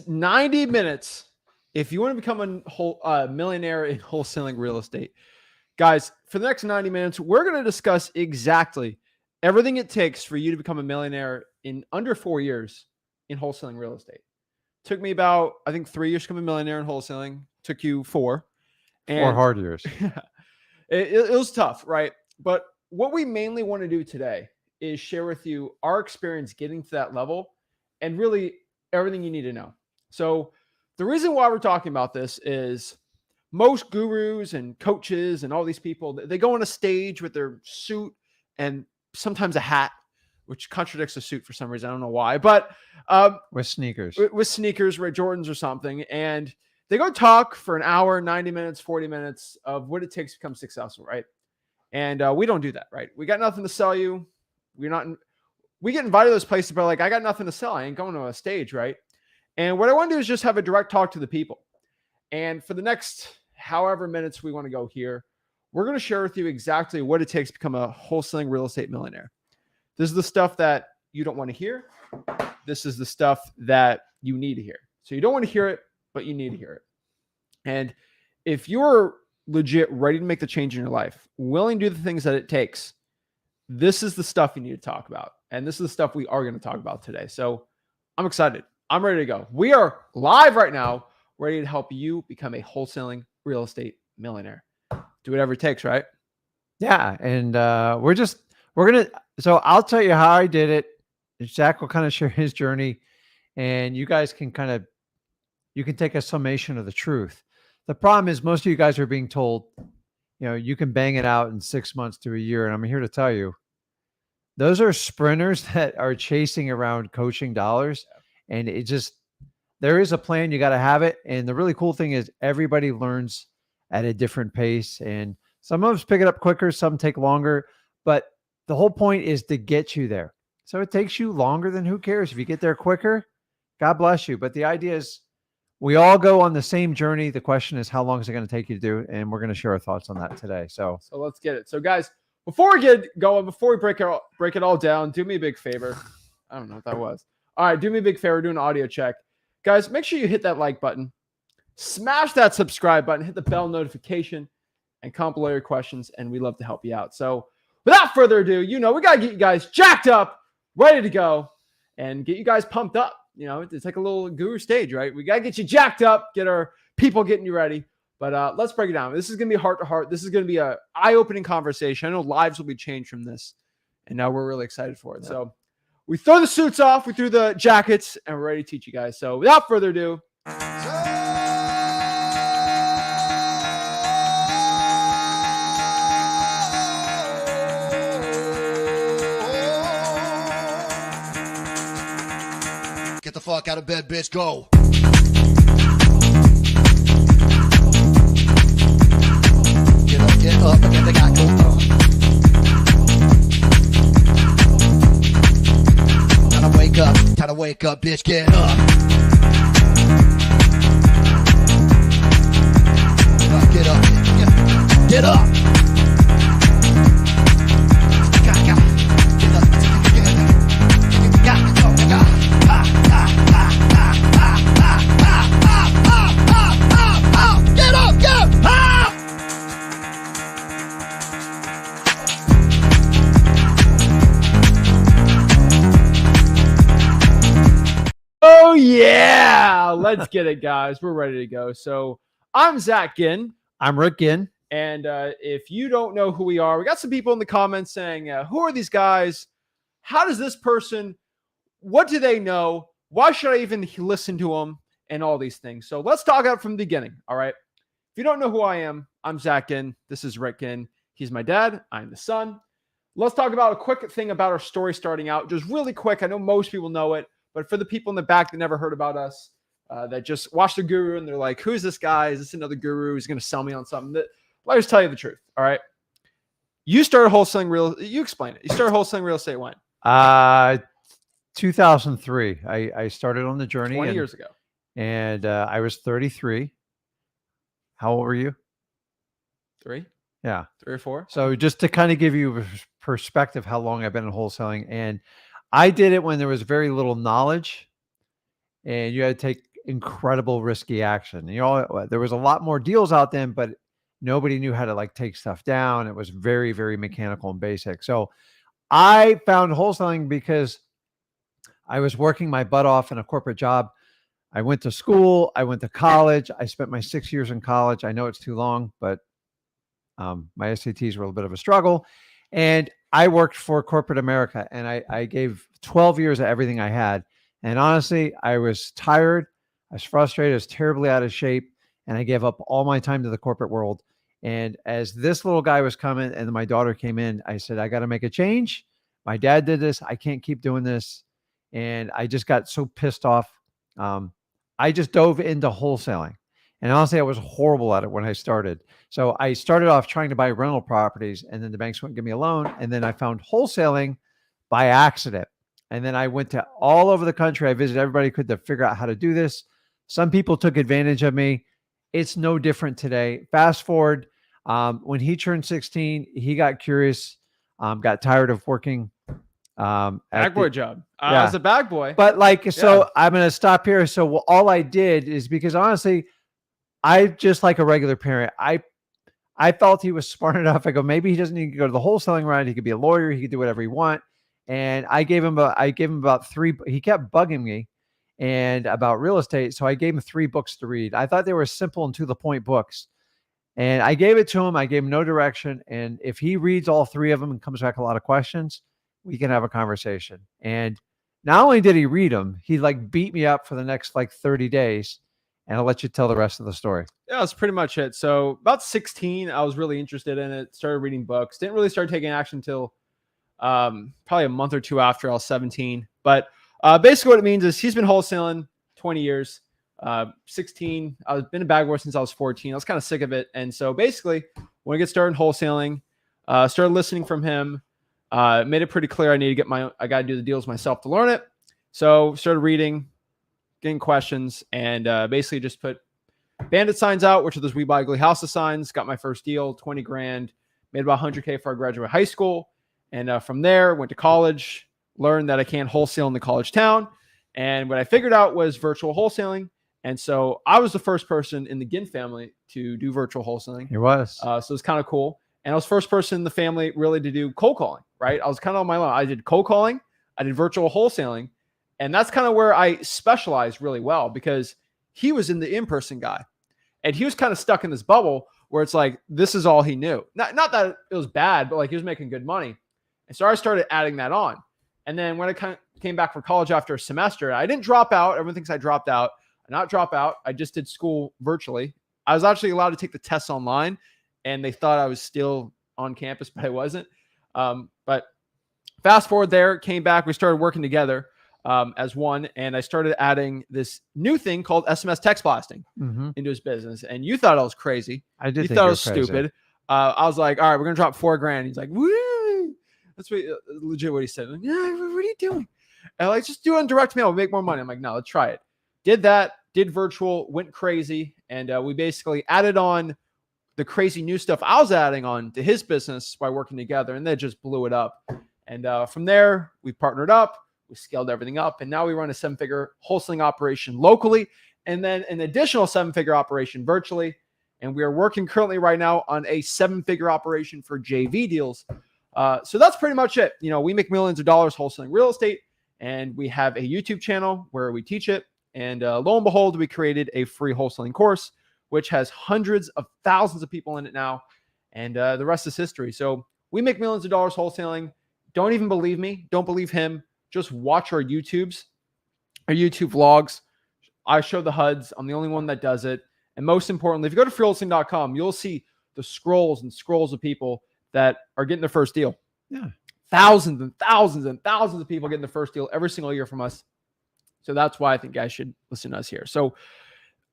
90 minutes if you want to become a millionaire in wholesaling real estate. Guys, for the next 90 minutes, we're going to discuss exactly everything it takes for you to become a millionaire in under 4 years in wholesaling real estate. Took me about, I think, 3 years to become a millionaire in wholesaling. Took you 4. Four And hard years. it was tough, right? But what we mainly want to do today is share with you our experience getting to that level and really everything you need to know. So the reason why we're talking about this is most gurus and coaches and all these people, they go on a stage with their suit and sometimes a hat, which contradicts a suit for some reason. I don't know why, but with sneakers, right, Jordans or something. And they go talk for an hour, 90 minutes, 40 minutes of what it takes to become successful, right? And we don't do that, right? We got nothing to sell you. We get invited to those places, but like, I got nothing to sell. I ain't going to a stage, right? And what I want to do is just have a direct talk to the people. And for the next however minutes we want to go here, we're going to share with you exactly what it takes to become a wholesaling real estate millionaire. This is the stuff that you don't want to hear. This is the stuff that you need to hear. So you don't want to hear it, but you need to hear it. And if you're legit ready to make the change in your life, willing to do the things that it takes, this is the stuff you need to talk about. And this is the stuff we are going to talk about today. So I'm excited. I'm ready to go. We are live right now, ready to help you become a wholesaling real estate millionaire. Do whatever it takes, right? Yeah. And so I'll tell you how I did it. Zach will kind of share his journey, and you guys can you can take a summation of the truth. The problem is most of you guys are being told, you can bang it out in 6 months to a year. And I'm here to tell you, those are sprinters that are chasing around coaching dollars. And there is a plan. You got to have it. And the really cool thing is everybody learns at a different pace. And some of us pick it up quicker, some take longer. But the whole point is to get you there. So it takes you longer, than who cares? If you get there quicker, God bless you. But the idea is we all go on the same journey. The question is, how long is it going to take you to do? And we're going to share our thoughts on that today. So let's get it. So guys, before we get going, before we break it all down, do me a big favor. I don't know what that was. All right, do me a big favor. Do an audio check. Guys, make sure you hit that like button. Smash that subscribe button. Hit the bell notification. And comment below your questions. And we'd love to help you out. So without further ado, we got to get you guys jacked up, ready to go, and get you guys pumped up. It's like a little guru stage, right? We got to get you jacked up, get our people getting you ready. But let's break it down. This is going to be heart to heart. This is going to be an eye-opening conversation. I know lives will be changed from this. And now we're really excited for it. Yeah. So we throw the suits off, we threw the jackets, and we're ready to teach you guys. So without further ado, get the fuck out of bed, bitch, go. Get up, get the guy, go. Time to wake up, bitch, get up. Get up, get up. Oh, yeah. Let's get it, guys. We're ready to go. So I'm Zach Ginn. I'm Rick Ginn. And if you don't know who we are, we got some people in the comments saying, who are these guys? How does this person, what do they know? Why should I even listen to them? And all these things. So let's talk out from the beginning. All right. If you don't know who I am, I'm Zach Ginn. This is Rick Ginn. He's my dad. I'm the son. Let's talk about a quick thing about our story starting out. Just really quick. I know most people know it. But for the people in the back that never heard about us, that just watched the guru and they're like, who's this guy? Is this another guru who's going to sell me on something? Let us tell you the truth. All right. You started wholesaling you explain it. You started wholesaling real estate when? 2003. I started on the journey 20 years ago. And I was 33. How old were you? 3. Yeah. 3 or 4. So just to kind of give you a perspective how long I've been in wholesaling, and I did it when there was very little knowledge, and you had to take incredible risky action. You know, there was a lot more deals out then, but nobody knew how to like take stuff down. It was very, very mechanical and basic. So I found wholesaling because I was working my butt off in a corporate job. I went to school. I went to college. I spent my 6 years in college. I know it's too long, but my SATs were a little bit of a struggle. And I worked for corporate America, and I gave 12 years of everything I had. And honestly, I was tired. I was frustrated. I was terribly out of shape. And I gave up all my time to the corporate world. And as this little guy was coming and my daughter came in, I said, I got to make a change. My dad did this. I can't keep doing this. And I just got so pissed off. I just dove into wholesaling. And honestly, I was horrible at it when I started. So I started off trying to buy rental properties, and then the banks wouldn't give me a loan. And then I found wholesaling by accident. And then I went to all over the country. I visited everybody could to figure out how to do this. Some people took advantage of me. It's no different today. Fast forward, when he turned 16, he got curious, got tired of working. Bag boy job. Yeah. As a bag boy. But like, so I'm going to stop here. So all I did is because honestly, I just like a regular parent. I felt he was smart enough. I go, maybe he doesn't need to go to the wholesaling route. He could be a lawyer. He could do whatever he want. And I gave him about 3. He kept bugging me and about real estate. So I gave him 3 books to read. I thought they were simple and to the point books. And I gave it to him. I gave him no direction. And if he reads all 3 of them and comes back a lot of questions, we can have a conversation. And not only did he read them, he like beat me up for the next like 30 days. And I'll let you tell the rest of the story. Yeah, that's pretty much it. So about 16, I was really interested in it. Started reading books. Didn't really start taking action until probably a month or 2 after I was 17. But basically what it means is he's been wholesaling 20 years. 16, I've been a bag boy since I was 14. I was kind of sick of it. And so basically when I get started in wholesaling, started listening from him, made it pretty clear I got to do the deals myself to learn it. So started reading, getting questions, and basically just put bandit signs out, which are those We Buy Ugly Houses signs. Got my first deal, 20 grand, made about 100K before I graduated high school. And from there, went to college, learned that I can't wholesale in the college town. And what I figured out was virtual wholesaling. And so I was the first person in the Ginn family to do virtual wholesaling. It was. So it's kind of cool. And I was the first person in the family really to do cold calling, right? I was kind of on my own. I did cold calling. I did virtual wholesaling. And that's kind of where I specialized really well because he was in the in-person guy. And he was kind of stuck in this bubble where it's like, this is all he knew. Not that it was bad, but like he was making good money. And so I started adding that on. And then when I came back from college after a semester, I didn't drop out. Everyone thinks I dropped out. I not drop out. I just did school virtually. I was actually allowed to take the tests online, and they thought I was still on campus, but I wasn't. But fast forward there, came back. We started working together as one, and I started adding this new thing called SMS text blasting into his business. And you thought I was crazy. I did. You thought I was stupid. I was like, all right, we're going to drop $4 grand. He's like, woo! That's legit what he said. Like, yeah, what are you doing? And like, just do it on direct mail. We'll make more money. I'm like, no, let's try it. Did that, did virtual, went crazy. And we basically added on the crazy new stuff I was adding on to his business by working together. And they just blew it up. And from there, we partnered up. We scaled everything up. And now we run a 7-figure wholesaling operation locally. And then an additional 7-figure operation virtually. And we are working currently right now on a 7-figure operation for JV deals. So that's pretty much it. You know, we make millions of dollars wholesaling real estate, and we have a YouTube channel where we teach it. And lo and behold, we created a free wholesaling course, which has hundreds of thousands of people in it now. And the rest is history. So we make millions of dollars wholesaling. Don't even believe me. Don't believe him. Just watch our YouTube vlogs. I show the HUDs. I'm the only one that does it. And most importantly, if you go to freewholesaling.com, you'll see the scrolls and scrolls of people that are getting their first deal. Yeah. Thousands and thousands and thousands of people getting the first deal every single year from us. So that's why I think guys should listen to us here. So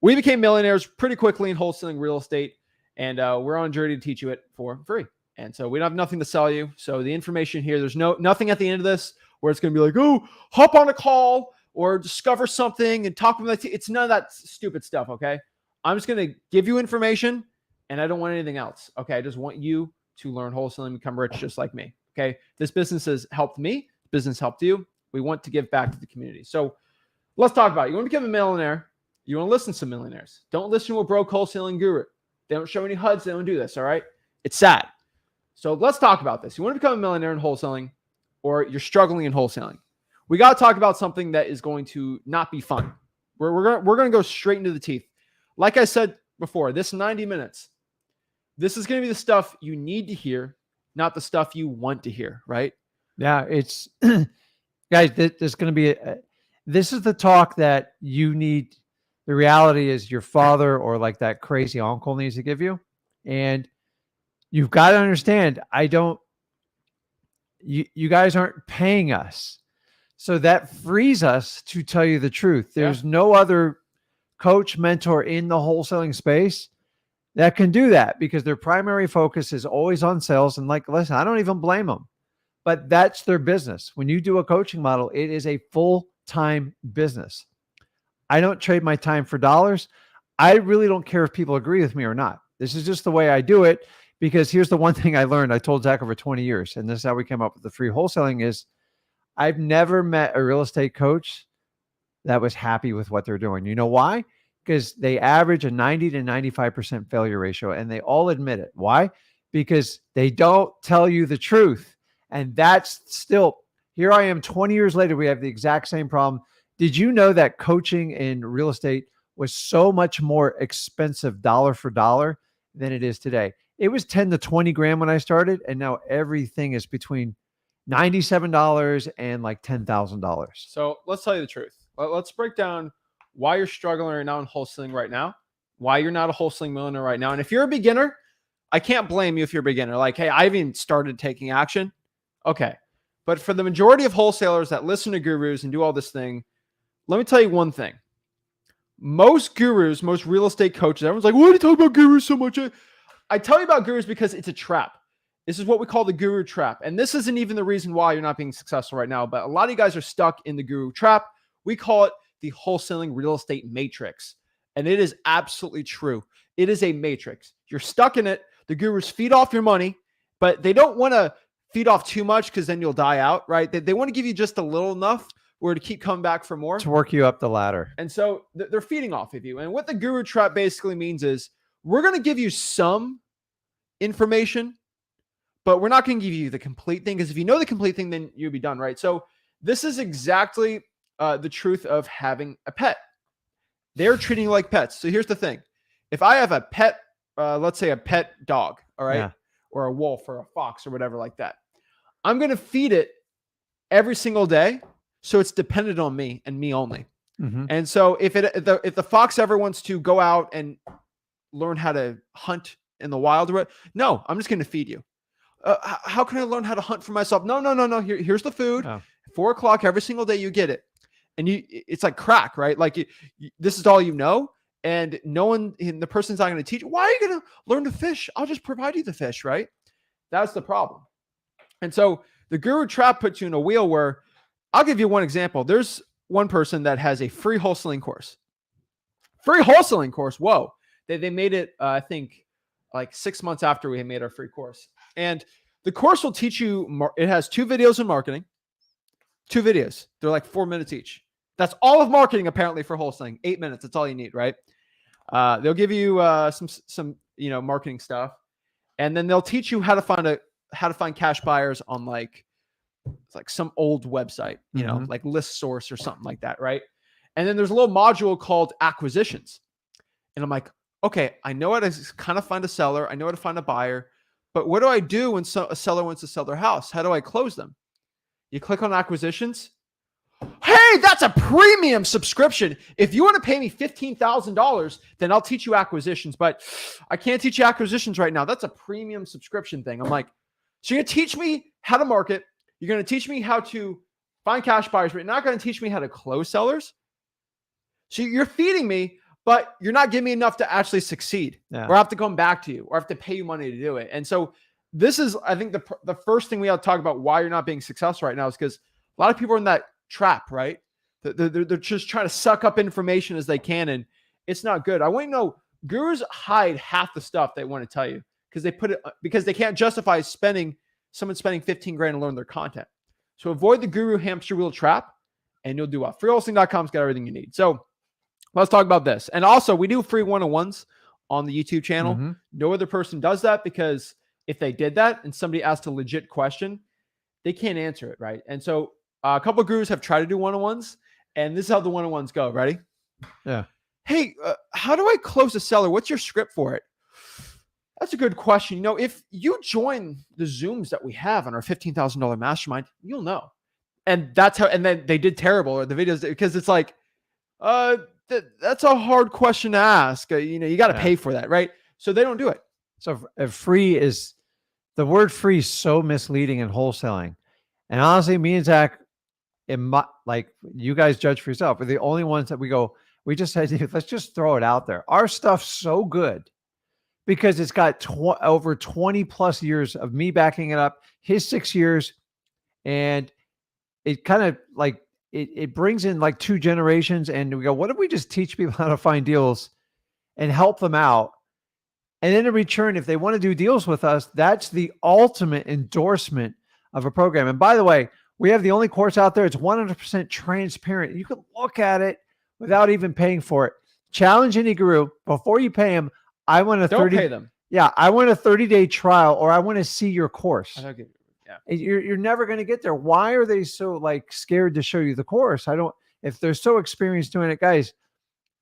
we became millionaires pretty quickly in wholesaling real estate, and we're on a journey to teach you it for free. And so we don't have nothing to sell you. So the information here, there's nothing at the end of this where it's going to be like, oh, hop on a call or discover something and talk about it. It's none of that stupid stuff. Okay. I'm just going to give you information, and I don't want anything else. Okay. I just want you to learn wholesaling and become rich just like me. Okay. This business has helped me. Business helped you. We want to give back to the community. So let's talk about it. You want to become a millionaire. You want to listen to some millionaires. Don't listen to a broke wholesaling guru. They don't show any HUDs. They don't do this. All right. It's sad. So let's talk about this. You want to become a millionaire in wholesaling, or you're struggling in wholesaling. We got to talk about something that is going to not be fun. We're going to go straight into the teeth. Like I said before, this 90 minutes, this is going to be the stuff you need to hear, not the stuff you want to hear, right? Yeah, it's guys, there's going to be this is the talk that you need. The reality is your father or like that crazy uncle needs to give you. And you've got to understand, you guys aren't paying us. So that frees us to tell you the truth. There's no other coach, mentor in the wholesaling space that can do that, because their primary focus is always on sales. And like, listen, I don't even blame them, but that's their business. When you do a coaching model, it is a full-time business. I don't trade my time for dollars. I really don't care if people agree with me or not. This is just the way I do it, because here's the one thing I learned. I told Zach over 20 years, and this is how we came up with the free wholesaling is I've never met a real estate coach that was happy with what they're doing. You know why? Because they average a 90 to 95% failure ratio, and they all admit it. Why? Because they don't tell you the truth. And that's still, here I am 20 years later, we have the exact same problem. Did you know that coaching in real estate was so much more expensive dollar for dollar than it is today? It was 10 to 20 grand when I started, and now everything is between $97 and like $10,000. So let's tell you the truth. Let's break down why you're struggling right now in wholesaling right now, why you're not a wholesaling millionaire right now. And if you're a beginner, I can't blame you if you're a beginner. Like, hey, I haven't started taking action. Okay. But for the majority of wholesalers that listen to gurus and do all this thing, let me tell you one thing. Most gurus, most real estate coaches, everyone's like, why do you talk about gurus so much? I tell you about gurus because it's a trap. This is what we call the guru trap. And this isn't even the reason why you're not being successful right now, but a lot of you guys are stuck in the guru trap. We call it the wholesaling real estate matrix. And it is absolutely true. It is a matrix. You're stuck in it. The gurus feed off your money, but they don't want to feed off too much because then you'll die out, right? They want to give you just a little enough where to keep coming back for more. To work you up the ladder. And so they're feeding off of you. And what the guru trap basically means is we're going to give you some information, but we're not going to give you the complete thing, because if you know the complete thing, then you'll be done, right? So this is exactly the truth of having a pet. They're treating you like pets. So here's the thing. If I have a pet, let's say a pet dog, all right, or a wolf or a fox or whatever like that, I'm going to feed it every single day. So it's dependent on me and me only. Mm-hmm. And so if the fox ever wants to go out and learn how to hunt in the wild, no, I'm just going to feed you. How can I learn how to hunt for myself? No. Here's the food. 4 o'clock every single day, you get it. And it's like crack, right? Like this is all you know. And no one, the person's not going to teach you. Why are you going to learn to fish? I'll just provide you the fish, right? That's the problem. And so the guru trap puts you in a wheel where, I'll give you one example. There's one person that has a free wholesaling course. Free wholesaling course. Whoa. They made it, I think, like 6 months after we had made our free course. And the course will teach you, it has 2 videos in marketing. 2 videos. They're like 4 minutes each. That's all of marketing apparently for wholesaling. 8 minutes. That's all you need, right? They'll give you some marketing stuff, and then they'll teach you how to find cash buyers on like some old website, like List Source or something like that, right? And then there's a little module called acquisitions. And I'm like, okay, I know how to kind of find a seller. I know how to find a buyer. But what do I do when a seller wants to sell their house? How do I close them? You click on acquisitions. Hey, that's a premium subscription. If you want to pay me $15,000, then I'll teach you acquisitions. But I can't teach you acquisitions right now. That's a premium subscription thing. I'm like, so you're going to teach me how to market. You're going to teach me how to find cash buyers, but you're not going to teach me how to close sellers. So you're feeding me, but you're not giving me enough to actually succeed, or I have to come back to you, or I have to pay you money to do it. And so this is, I think, the first thing we have to talk about why you're not being successful right now is because a lot of people are in that trap, right? They're just trying to suck up information as they can, and it's not good. I want you to know gurus hide half the stuff they want to tell you because they can't justify someone spending 15 grand to learn their content. So avoid the guru hamster wheel trap, and you'll do well. Freewholesaling.com's got everything you need. So let's talk about this. And also, we do free one-on-ones on the YouTube channel. Mhm. No other person does that, because if they did that and somebody asked a legit question, they can't answer it, right? And so a couple of gurus have tried to do one-on-ones, and this is how the one-on-ones go. Ready? Yeah. Hey, how do I close a seller? What's your script for it? That's a good question. You know, if you join the Zooms that we have on our $15,000 mastermind, you'll know. And that's how, and then they did terrible, or the videos, because it's like, that's a hard question to ask. You know, you got to pay for that, right? So they don't do it. So free is, the word free is so misleading in wholesaling. And honestly, me and Zach, like, you guys judge for yourself. We're the only ones that we just said, let's just throw it out there. Our stuff's so good because it's got over 20 plus years of me backing it up, his 6 years. And it kind of like, it brings in like 2 generations, and we go, what if we just teach people how to find deals and help them out? And then in return, if they want to do deals with us, that's the ultimate endorsement of a program. And by the way, we have the only course out there. It's 100% transparent. You can look at it without even paying for it. Challenge any guru before you pay them. I want a Don't pay them. Yeah, I want a 30-day trial, or I want to see your course. Okay. Yeah. You're never going to get there. Why are they so like scared to show you the course? If they're so experienced doing it, guys,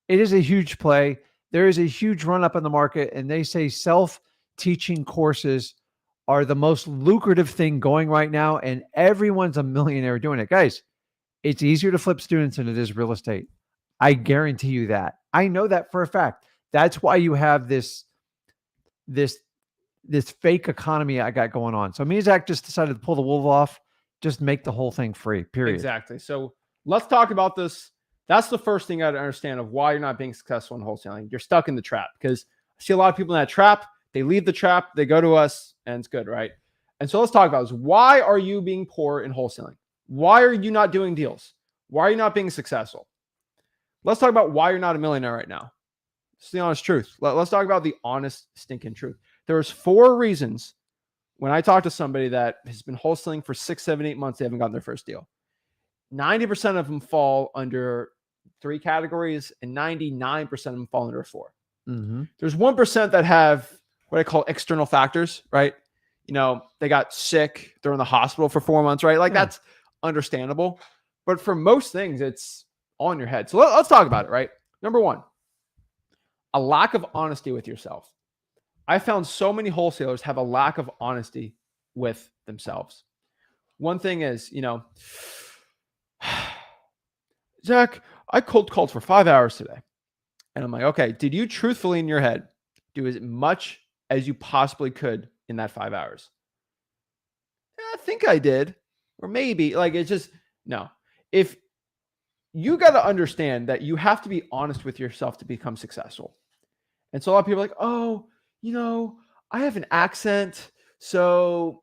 it is a huge play. There is a huge run up in the market, and they say self-teaching courses are the most lucrative thing going right now, and everyone's a millionaire doing it. Guys, it's easier to flip students than it is real estate. I guarantee you that. I know that for a fact. That's why you have this fake economy I got going on. So me and Zach just decided to pull the wool off, just make the whole thing free, period. Exactly. So let's talk about this. That's the first thing I got to understand of why you're not being successful in wholesaling. You're stuck in the trap, because I see a lot of people in that trap. They leave the trap, they go to us, and it's good, right? And so let's talk about this. Why are you being poor in wholesaling? Why are you not doing deals? Why are you not being successful? Let's talk about why you're not a millionaire right now. It's the honest truth. Let's talk about the honest, stinking truth. There's 4 reasons when I talk to somebody that has been wholesaling for 6, 7, 8 months, they haven't gotten their first deal. 90% of them fall under 3 categories, and 99% of them fall under 4. Mm-hmm. There's 1% that have what I call external factors, right? You know, they got sick, they're in the hospital for 4 months, right? Like, that's understandable. But for most things, it's all in your head. So let's talk about it, right? Number 1, a lack of honesty with yourself. I found so many wholesalers have a lack of honesty with themselves. One thing is, you know, Zach, I cold called for 5 hours today. And I'm like, okay, did you truthfully in your head do as much as you possibly could in that 5 hours? Yeah, I think I did. Or maybe, like, it's just, no. If you got to understand that you have to be honest with yourself to become successful. And so a lot of people are like, oh, you know, I have an accent, so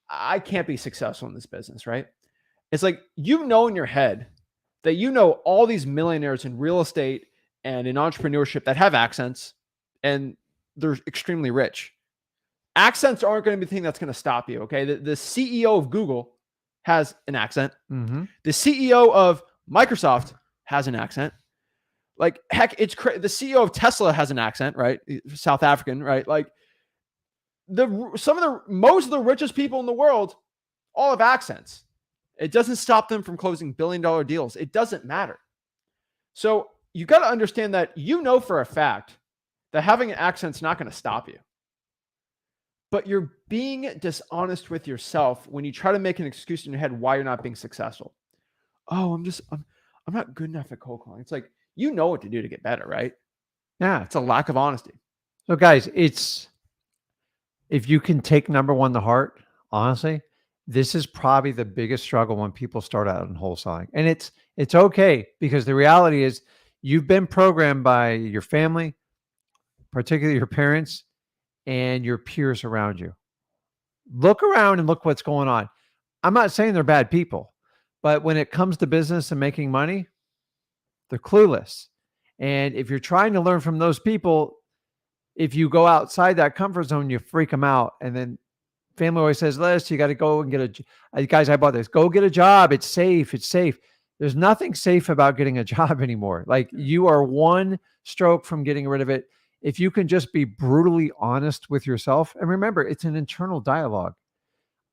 I can't be successful in this business, right? It's like, you know, in your head that you know all these millionaires in real estate and in entrepreneurship that have accents, and they're extremely rich. Accents aren't going to be the thing that's going to stop you, okay? The CEO of Google has an accent. Mm-hmm. The CEO of Microsoft has an accent. Like, heck, it's the CEO of Tesla has an accent, right? South African, right? Like, most of the richest people in the world all have accents. It doesn't stop them from closing billion-dollar deals. It doesn't matter. So you got to understand that, you know, for a fact that having an accent's not going to stop you. But you're being dishonest with yourself when you try to make an excuse in your head why you're not being successful. Oh, I'm not good enough at cold calling. It's like, you know what to do to get better, right? Yeah. It's a lack of honesty. So guys, if you can take number 1 to heart, honestly, this is probably the biggest struggle when people start out in wholesaling. And it's okay, because the reality is you've been programmed by your family, particularly your parents, and your peers around you. Look around and look what's going on. I'm not saying they're bad people, but when it comes to business and making money, they're clueless. And if you're trying to learn from those people, if you go outside that comfort zone, you freak them out. And then family always says, Les, you got to go and get guys, I bought this. Go get a job. It's safe. It's safe. There's nothing safe about getting a job anymore. Like you are one stroke from getting rid of it. If you can just be brutally honest with yourself, and remember, it's an internal dialogue.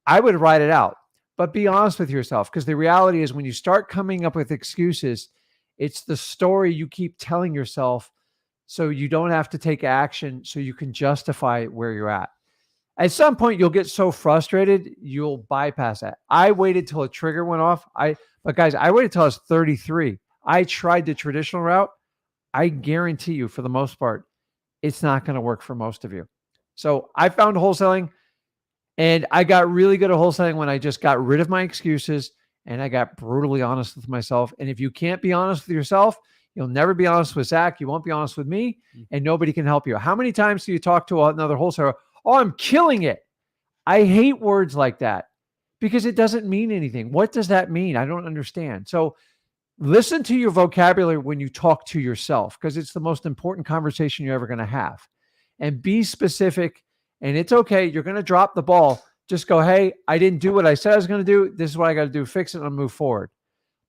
I would write it out, but be honest with yourself, because the reality is when you start coming up with excuses, it's the story you keep telling yourself so you don't have to take action, so you can justify where you're at. At some point, you'll get so frustrated, you'll bypass that. I waited till a trigger went off. But guys, I waited till I was 33. I tried the traditional route. I guarantee you, for the most part, it's not going to work for most of you. So I found wholesaling, and I got really good at wholesaling when I just got rid of my excuses and I got brutally honest with myself. And if you can't be honest with yourself, you'll never be honest with Zach. You won't be honest with me, and nobody can help you. How many times do you talk to another wholesaler? Oh, I'm killing it. I hate words like that because it doesn't mean anything. What does that mean? I don't understand. So listen to your vocabulary when you talk to yourself, because it's the most important conversation you're ever going to have. And be specific. And it's okay. You're going to drop the ball. Just go, hey, I didn't do what I said I was going to do. This is what I got to do. Fix it and move forward.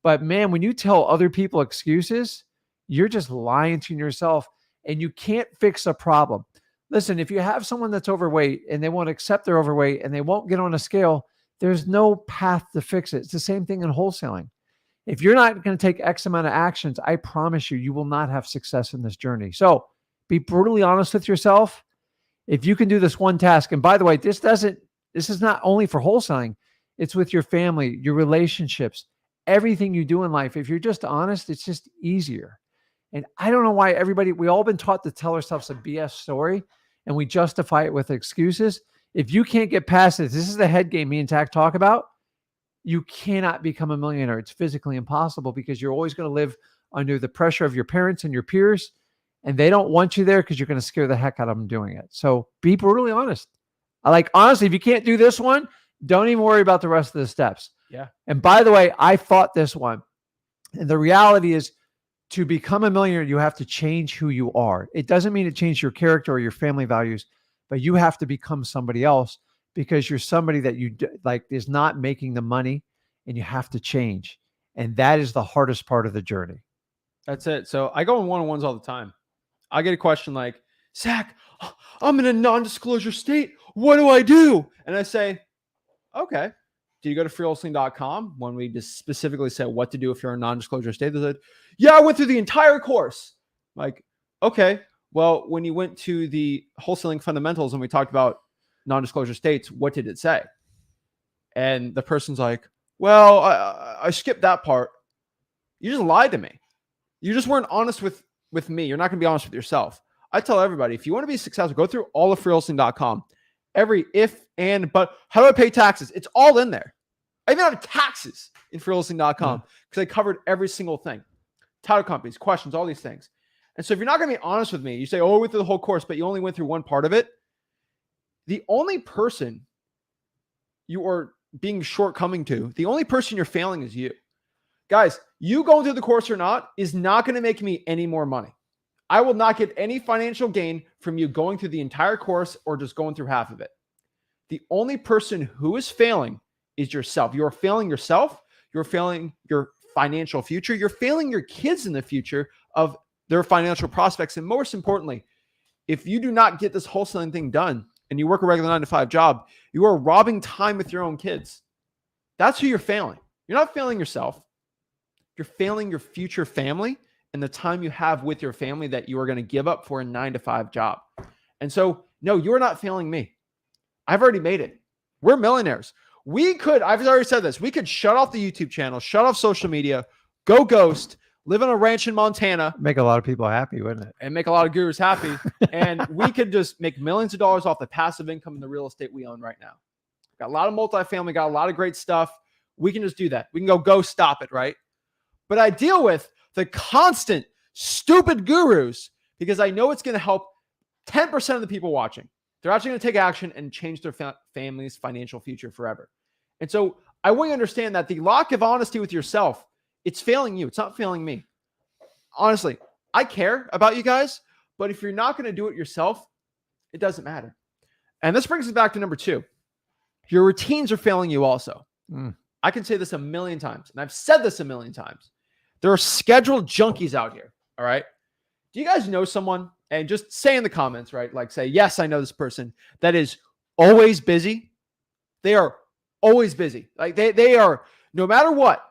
But man, when you tell other people excuses, you're just lying to yourself, and you can't fix a problem. Listen, if you have someone that's overweight and they won't accept they're overweight and they won't get on a scale, there's no path to fix it. It's the same thing in wholesaling. If you're not going to take X amount of actions, I promise you, you will not have success in this journey. So be brutally honest with yourself. If you can do this one task, and by the way, this is not only for wholesaling, it's with your family, your relationships, everything you do in life. If you're just honest, it's just easier. And I don't know why we all been taught to tell ourselves a BS story, and we justify it with excuses. If you can't get past this is the head game me and Zach talk about. You cannot become a millionaire. It's physically impossible, because you're always going to live under the pressure of your parents and your peers, and they don't want you there because you're going to scare the heck out of them doing it. So be brutally honest. Honestly, if you can't do this one, don't even worry about the rest of the steps. Yeah. And by the way, I fought this one. And the reality is, to become a millionaire, you have to change who you are. It doesn't mean to change your character or your family values, but you have to become somebody else, because you're somebody that is not making the money, and you have to change. And that is the hardest part of the journey. That's it. So I go in one-on-ones all the time. I get a question like, Zach, I'm in a non-disclosure state. What do I do? And I say, okay. Do you go to freewholesaling.com? When we just specifically said what to do if you're in a non-disclosure state, they said, yeah, I went through the entire course. Like, okay, well, when you went to the wholesaling fundamentals and we talked about non-disclosure states, what did it say? And the person's like, well, I skipped that part. You just lied to me. You just weren't honest with me. You're not going to be honest with yourself. I tell everybody, if you want to be successful, go through all of freewholesaling.com. Every if, and, but, how do I pay taxes? It's all in there. I even have taxes in freewholesaling.com because I covered every single thing. Title companies, questions, all these things. And so if you're not going to be honest with me, you say, oh, I went through the whole course, but you only went through one part of it. The only person you are being shortcoming to, the only person you're failing is you. Guys, you going through the course or not is not going to make me any more money. I will not get any financial gain from you going through the entire course or just going through half of it. The only person who is failing is yourself. You're failing yourself. You're failing your financial future. You're failing your kids in the future of their financial prospects. And most importantly, if you do not get this wholesaling thing done and you work a regular 9-to-5 job, you are robbing time with your own kids. That's who you're failing. You're not failing yourself. You're failing your future family and the time you have with your family that you are going to give up for a 9-to-5 job. And so, no, you're not failing me. I've already made it. We're millionaires. I've already said this, we could shut off the YouTube channel, shut off social media, go ghost, live on a ranch in Montana. Make a lot of people happy, wouldn't it? And make a lot of gurus happy. And we could just make millions of dollars off the passive income in the real estate we own right now. Got a lot of multifamily, got a lot of great stuff. We can just do that. We can go stop it, right? But I deal with the constant stupid gurus because I know it's going to help 10% of the people watching. They're actually going to take action and change their family's financial future forever. And so I want you to understand that the lack of honesty with yourself, it's failing you. It's not failing me. Honestly, I care about you guys, but if you're not going to do it yourself, it doesn't matter. And this brings us back to number 2. Your routines are failing you also. I can say this a million times, and I've said this a million times. There are scheduled junkies out here. All right. Do you guys know someone? And just say in the comments, right? Like say, yes, I know this person that is always busy. They are always busy. Like they are, no matter what,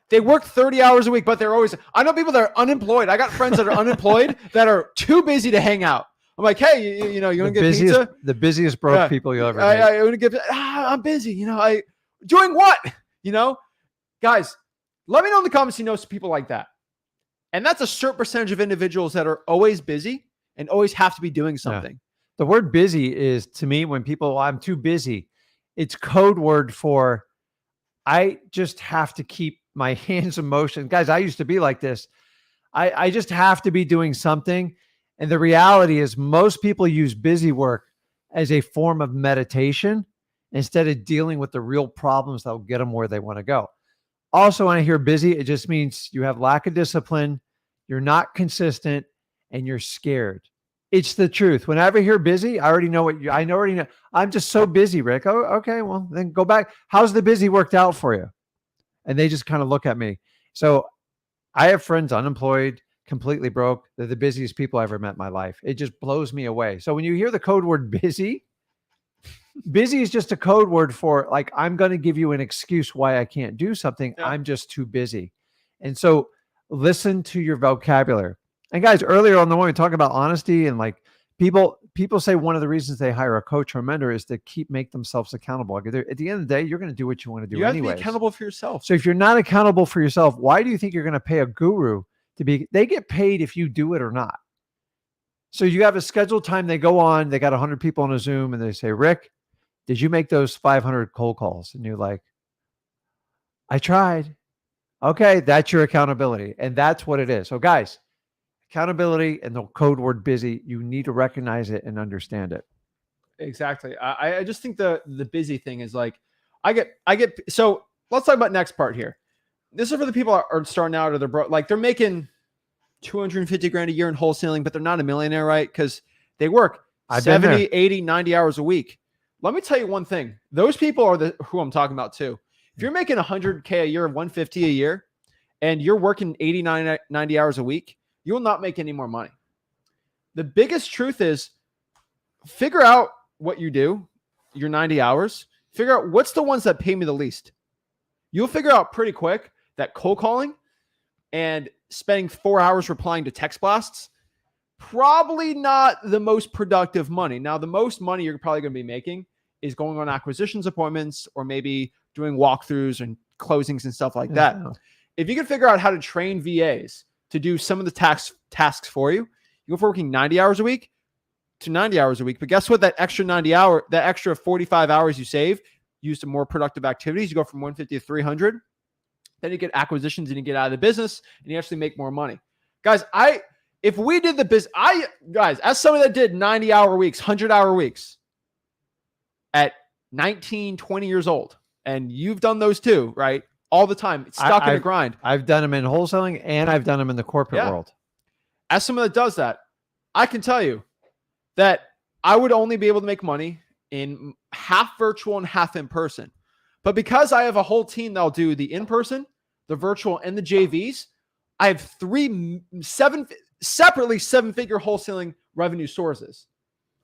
they work 30 hours a week, but they're always, I know people that are unemployed. I got friends that are unemployed that are too busy to hang out. I'm like, hey, you want to get pizza? The busiest broke people you'll ever meet. I want to get, I'm busy. Doing what? Guys, let me know in the comments, some people like that. And that's a certain percentage of individuals that are always busy and always have to be doing something. Yeah. The word busy is, to me, when people, I'm too busy, it's code word for, I just have to keep my hands in motion. Guys, I used to be like this. I just have to be doing something. And the reality is most people use busy work as a form of meditation instead of dealing with the real problems that will get them where they want to go. Also, when I hear busy, it just means you have lack of discipline, you're not consistent, and you're scared. It's the truth. Whenever I hear busy, I already know already know. I'm just so busy, Rick. Oh, okay. Well, then go back. How's the busy worked out for you? And they just kind of look at me. So I have friends unemployed, completely broke. They're the busiest people I ever met in my life. It just blows me away. So when you hear the code word busy, busy is just a code word for like, I'm going to give you an excuse why I can't do something. Yeah. I'm just too busy. And so listen to your vocabulary. And guys, earlier on the one we talking about honesty and like people say one of the reasons they hire a coach or a mentor is to make themselves accountable. At the end of the day, you're going to do what you want to do. You have to be accountable for yourself. So if you're not accountable for yourself, why do you think you're going to pay a guru to be? They get paid if you do it or not. So you have a scheduled time. They go on. They got 100 people on a Zoom, and they say, "Rick, did you make those 500 cold calls?" And you're like, "I tried." Okay, that's your accountability, and that's what it is. So guys, accountability and the code word busy, you need to recognize it and understand it. Exactly. I just think the busy thing is like, I get, so let's talk about next part here. This is for the people that are starting out or they're broke, like they're making 250 grand a year in wholesaling, but they're not a millionaire, right? Because they work 70, 80, 90 hours a week. Let me tell you one thing. Those people are who I'm talking about too. If you're making 100K a year, 150 a year, and you're working 80, 90 hours a week, you will not make any more money. The biggest truth is figure out what you do, your 90 hours, figure out what's the ones that pay me the least. You'll figure out pretty quick that cold calling and spending 4 hours replying to text blasts, probably not the most productive money. Now, the most money you're probably going to be making is going on acquisitions appointments or maybe doing walkthroughs and closings and stuff like that. If you can figure out how to train VAs to do some of the tasks for you, you go from working 90 hours a week to 90 hours a week. But guess what? That extra 45 hours you save, use to more productive activities. You go from 150 to 300. Then you get acquisitions and you get out of the business and you actually make more money. Guys, if we did the business, guys, as someone that did 90-hour weeks, 100-hour weeks at 19, 20 years old, and you've done those too, right? All the time. It's stuck in a grind. I've done them in wholesaling and I've done them in the corporate world. As someone that does that, I can tell you that I would only be able to make money in half virtual and half in person. But because I have a whole team that'll do the in-person, the virtual, and the JVs, I have separately seven-figure wholesaling revenue sources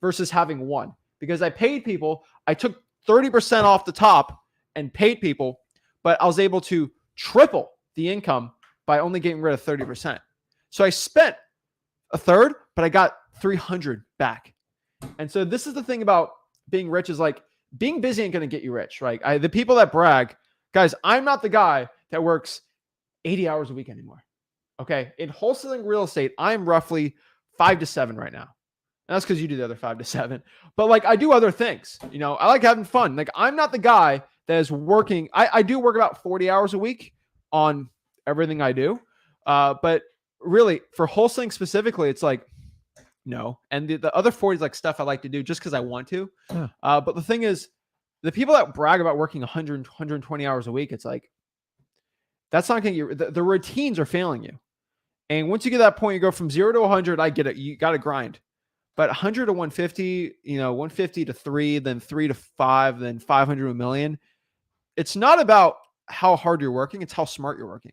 versus having one. Because I paid people, I took 30% off the top and paid people, but I was able to triple the income by only getting rid of 30%. So I spent a third, but I got 300 back. And so this is the thing about being rich is like being busy ain't going to get you rich, right? The people that brag, guys, I'm not the guy that works 80 hours a week anymore. Okay. In wholesaling real estate, I'm roughly 5 to 7 right now. And that's because you do the other 5 to 7. But like I do other things, I like having fun. Like I'm not the guy that is working. I do work about 40 hours a week on everything I do. But really for wholesaling specifically, it's like, no. And the other 40 is like stuff I like to do just because I want to. Yeah. But the thing is, the people that brag about working 100, 120 hours a week, it's like, that's not going to get the routines are failing you. And once you get to that point, you go from 0 to 100. I get it. You got to grind. But 100 to 150, 150 to 3, then 3 to 5, then 500 to a million. It's not about how hard you're working. It's how smart you're working.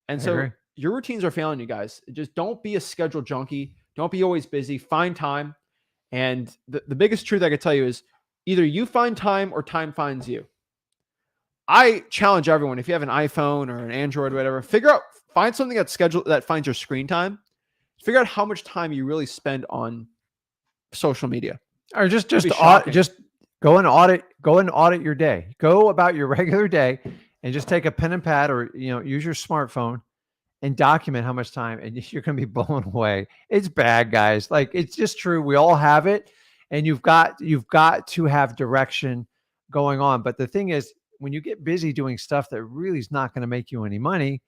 And I so agree. your routines are failing you guys. Just don't be a schedule junkie. Don't be always busy. Find time. And the biggest truth I could tell you is either you find time or time finds you. I challenge everyone, if you have an iPhone or an Android or whatever, find something that's scheduled that finds your screen time. Figure out how much time you really spend on social media. Or just be shocking. just go and audit your day. Go about your regular day and just take a pen and pad, or use your smartphone and document how much time, and you're going to be blown away. It's bad, guys. Like, it's just true. We all have it, and you've got to have direction going on. But the thing is, when you get busy doing stuff that really is not going to make you any money,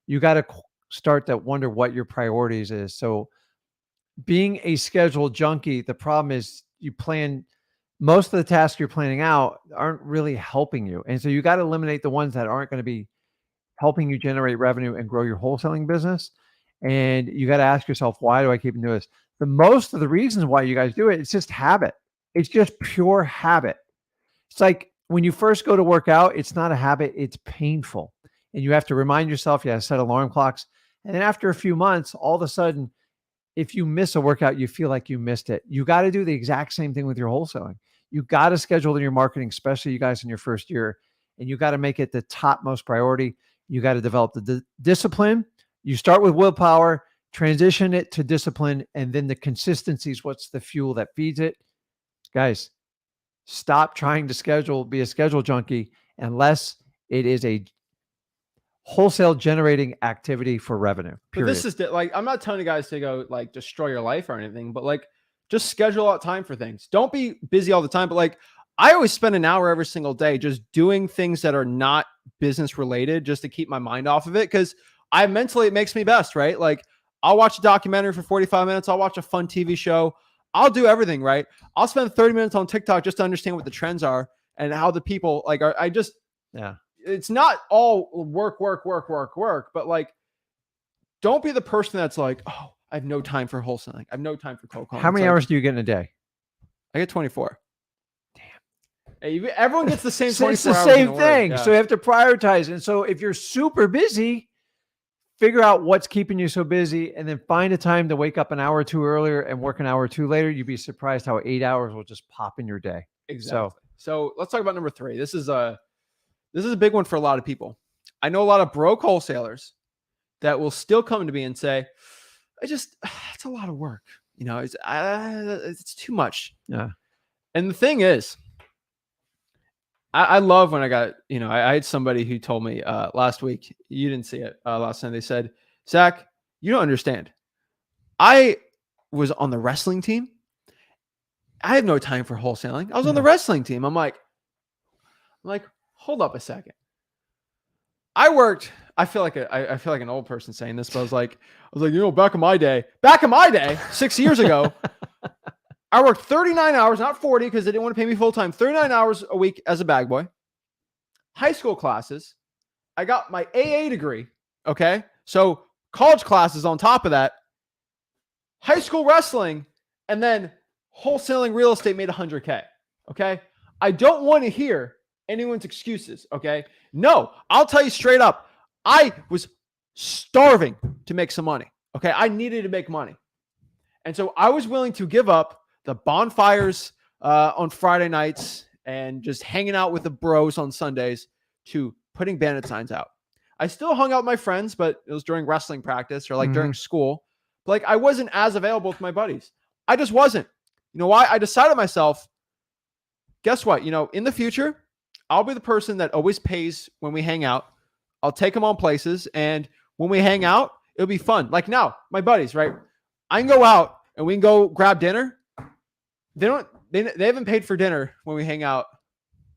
you got to start to wonder what your priorities is. So being a schedule junkie, the problem is most of the tasks you're planning out aren't really helping you. And so you got to eliminate the ones that aren't going to be helping you generate revenue and grow your wholesaling business. And you got to ask yourself, why do I keep doing this? Most of the reasons why you guys do it, it's just habit. It's just pure habit. It's like when you first go to work out, it's not a habit, it's painful. And you have to remind yourself, you have to set alarm clocks. And then after a few months, all of a sudden, if you miss a workout, you feel like you missed it. You got to do the exact same thing with your wholesaling. You got to schedule in your marketing, especially you guys in your first year, and you got to make it the topmost priority. You got to develop the discipline. You start with willpower, transition it to discipline, and then the consistency is what's the fuel that feeds it. Guys, stop trying to be a schedule junkie unless it is a wholesale generating activity for revenue. Period. But this is like, I'm not telling you guys to go like destroy your life or anything, but like just schedule out time for things. Don't be busy all the time. But like, I always spend an hour every single day just doing things that are not business related, just to keep my mind off of it. Cause it makes me best, right? Like, I'll watch a documentary for 45 minutes. I'll watch a fun TV show. I'll do everything, right? I'll spend 30 minutes on TikTok just to understand what the trends are and how the people like are. It's not all work, but like, don't be the person that's like, oh, I have no time for wholesaling. I have no time for cold calling. How many hours do you get in a day? I get 24. Damn. Hey, everyone gets the same 24 It's the hours same in a thing. week. Yeah. So you have to prioritize. And so if you're super busy, figure out what's keeping you so busy, and then find a time to wake up an hour or two earlier and work an hour or two later. You'd be surprised how 8 hours will just pop in your day. Exactly. So let's talk about number 3. This is a big one for a lot of people. I know a lot of broke wholesalers that will still come to me and say, it's a lot of work. It's too much. Yeah. And the thing is, I love when I got, I had somebody who told me last week, you didn't see it last time. They said, Zach, you don't understand. I was on the wrestling team. I have no time for wholesaling. I was on the wrestling team. I'm like, hold up a second. I feel like an old person saying this, but I was like, back in my day, 6 years ago, I worked 39 hours, not 40, because they didn't want to pay me full time, 39 hours a week as a bag boy. High school classes. I got my AA degree. Okay. So college classes on top of that, high school wrestling, and then wholesaling real estate made $100K. Okay. I don't want to hear anyone's excuses. Okay. No, I'll tell you straight up. I was starving to make some money. Okay. I needed to make money. And so I was willing to give up the bonfires on Friday nights and just hanging out with the bros on Sundays to putting bandit signs out. I still hung out with my friends, but it was during wrestling practice or like during school. But like, I wasn't as available with my buddies. I just wasn't. You know why? I decided myself, guess what? In the future, I'll be the person that always pays when we hang out. I'll take them on places. And when we hang out, it'll be fun. Like now, my buddies, right? I can go out and we can go grab dinner. They haven't paid for dinner when we hang out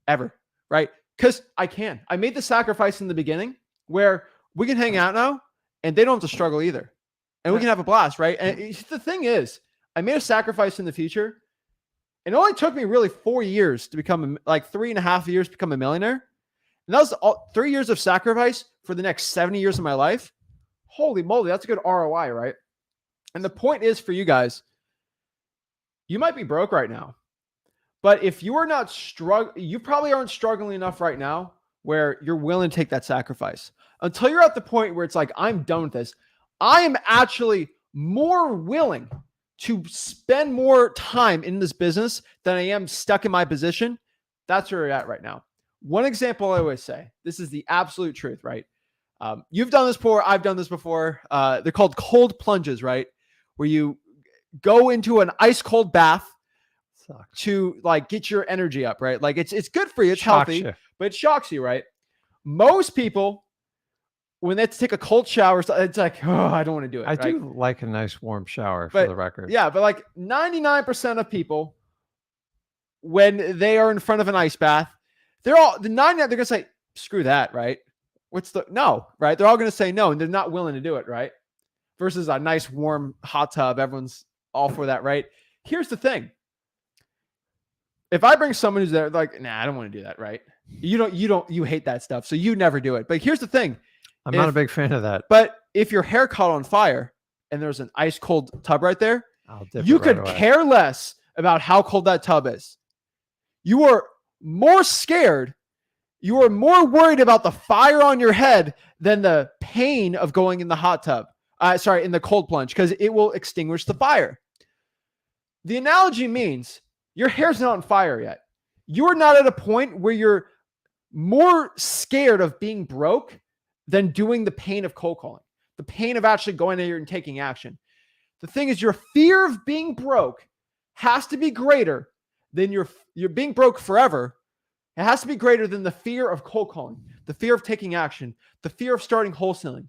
ever, right? Because I made the sacrifice in the beginning where we can hang out now and they don't have to struggle either. And we can have a blast, right? And the thing is, I made a sacrifice in the future. It only took me really 4 years to become 3.5 years to become a millionaire. And that was 3 years of sacrifice for the next 70 years of my life. Holy moly, that's a good ROI, right? And the point is for you guys, you might be broke right now, but if you are not you probably aren't struggling enough right now where you're willing to take that sacrifice. Until you're at the point where it's like, I'm done with this. I am actually more willing to spend more time in this business than I am stuck in my position. That's where we're at right now. One example I always say, this is the absolute truth, right? You've done this before. I've done this before. They're called cold plunges, right? Where you go into an ice cold bath to like get your energy up, right? Like it's good for you. It's healthy, but it shocks you, right? Most people, when they have to take a cold shower, it's like, oh, I don't want to do it. I do like a nice warm shower, but, for the record. Yeah, but like 99% of people, when they are in front of an ice bath, they're going to say, screw that, right? No, right? They're all going to say no, and they're not willing to do it, right? Versus a nice warm hot tub. Everyone's all for that, right? Here's the thing. If I bring someone who's there, like, nah, I don't want to do that, right? You hate that stuff. So you never do it. But here's the thing. I'm not a big fan of that. But if your hair caught on fire and there's an ice cold tub right there, you could care less about how cold that tub is. You are more scared. You are more worried about the fire on your head than the pain of going in the hot tub. In the cold plunge, because it will extinguish the fire. The analogy means your hair's not on fire yet. You're not at a point where you're more scared of being broke than doing the pain of cold calling, the pain of actually going in here and taking action. The thing is, your fear of being broke has to be greater than your being broke forever. It has to be greater than the fear of cold calling, the fear of taking action, the fear of starting wholesaling.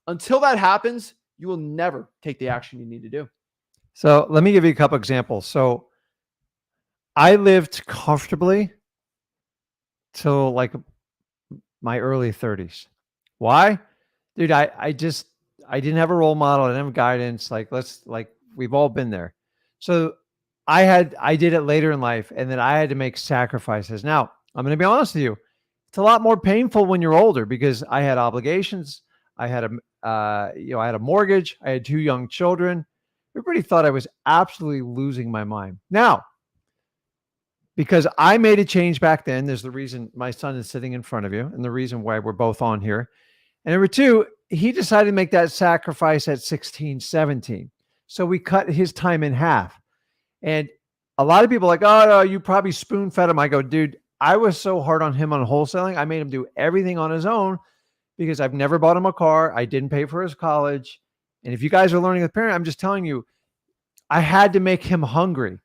Until that happens, you will never take the action you need to do. So let me give you a couple examples. So I lived comfortably till like my early 30s. Why? Dude, I didn't have a role model. I didn't have guidance. We've all been there. So I did it later in life, and then I had to make sacrifices. Now, I'm going to be honest with you. It's a lot more painful when you're older because I had obligations. I had I had a mortgage. I had 2 young children. Everybody thought I was absolutely losing my mind. Now, because I made a change back then, there's the reason my son is sitting in front of you and the reason why we're both on here. And number 2, he decided to make that sacrifice at 16, 17. So we cut his time in half. And a lot of people are like, oh, no, you probably spoon fed him. I go, dude, I was so hard on him on wholesaling. I made him do everything on his own because I've never bought him a car. I didn't pay for his college. And if you guys are learning with parent, I'm just telling you, I had to make him hungry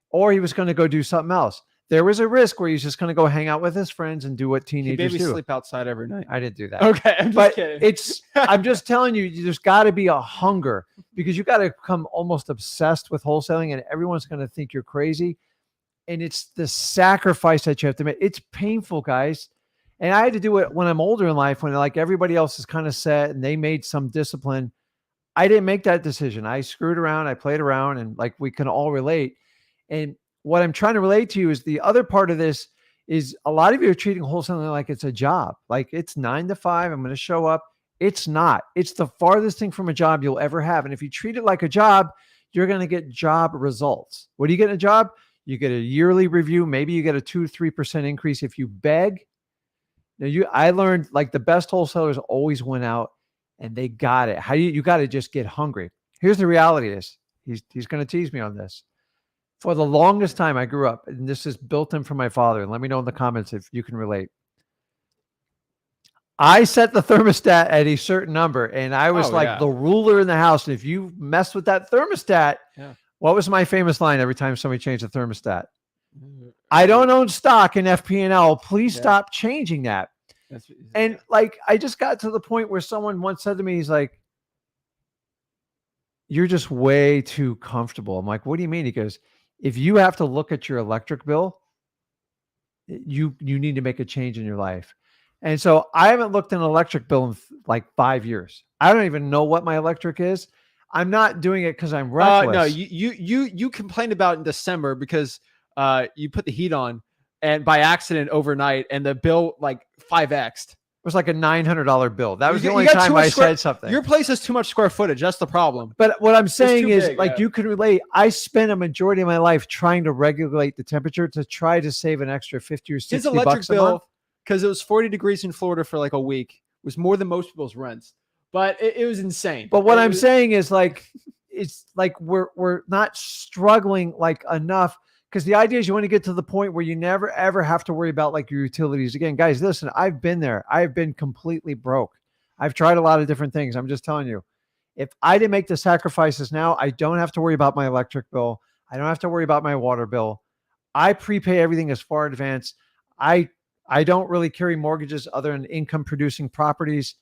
or he was going to go do something else. There was a risk where he's just going to go hang out with his friends and do what teenagers do. Sleep outside every night. I didn't do that. Okay, I'm just kidding. I'm just telling you, there's got to be a hunger because you got to become almost obsessed with wholesaling and everyone's going to think you're crazy. And it's the sacrifice that you have to make. It's painful, guys. And I had to do it when I'm older in life, when like everybody else is kind of set and they made some discipline. I didn't make that decision. I screwed around. I played around and like we can all relate. And what I'm trying to relate to you is the other part of this is a lot of you are treating wholesaling like it's a job. Like it's 9 to 5. I'm going to show up. It's not. It's the farthest thing from a job you'll ever have. And if you treat it like a job, you're going to get job results. What do you get in a job? You get a yearly review. Maybe you get a 2-3% increase if you beg. Now I learned like the best wholesalers always went out and they got it. You got to just get hungry. Here's the reality is he's going to tease me on this. For the longest time I grew up, and this is built in from my father, and let me know in the comments if you can relate. I set the thermostat at a certain number, and I was the ruler in the house. And if you mess with that thermostat, what was my famous line every time somebody changed the thermostat? I don't own stock in FP&L. Please stop changing that. And like, I just got to the point where someone once said to me, he's like, you're just way too comfortable. I'm like, what do you mean? He goes, if you have to look at your electric bill, you need to make a change in your life. And so I haven't looked at an electric bill in like 5 years. I don't even know what my electric is. I'm not doing it because I'm reckless. No, you complained about in December because you put the heat on and by accident overnight and the bill like 5x'd. It was like a $900 bill. That was the only time I said something. Your place has too much square footage. That's the problem. But what I'm saying is you can relate. I spent a majority of my life trying to regulate the temperature to try to save an extra 50 or 60 bucks a month. because it was 40 degrees in Florida for like a week. It was more than most people's rents, but it was insane. But what It I'm was- saying is like, it's like we're not struggling like enough, because the idea is you want to get to the point where you never ever have to worry about like your utilities again. Guys, listen, I've been there. I've been completely broke. I've tried a lot of different things. I'm just telling you, if I didn't make the sacrifices now, I don't have to worry about my electric bill. I don't have to worry about my water bill. I prepay everything as far in advance. I don't really carry mortgages other than income producing properties.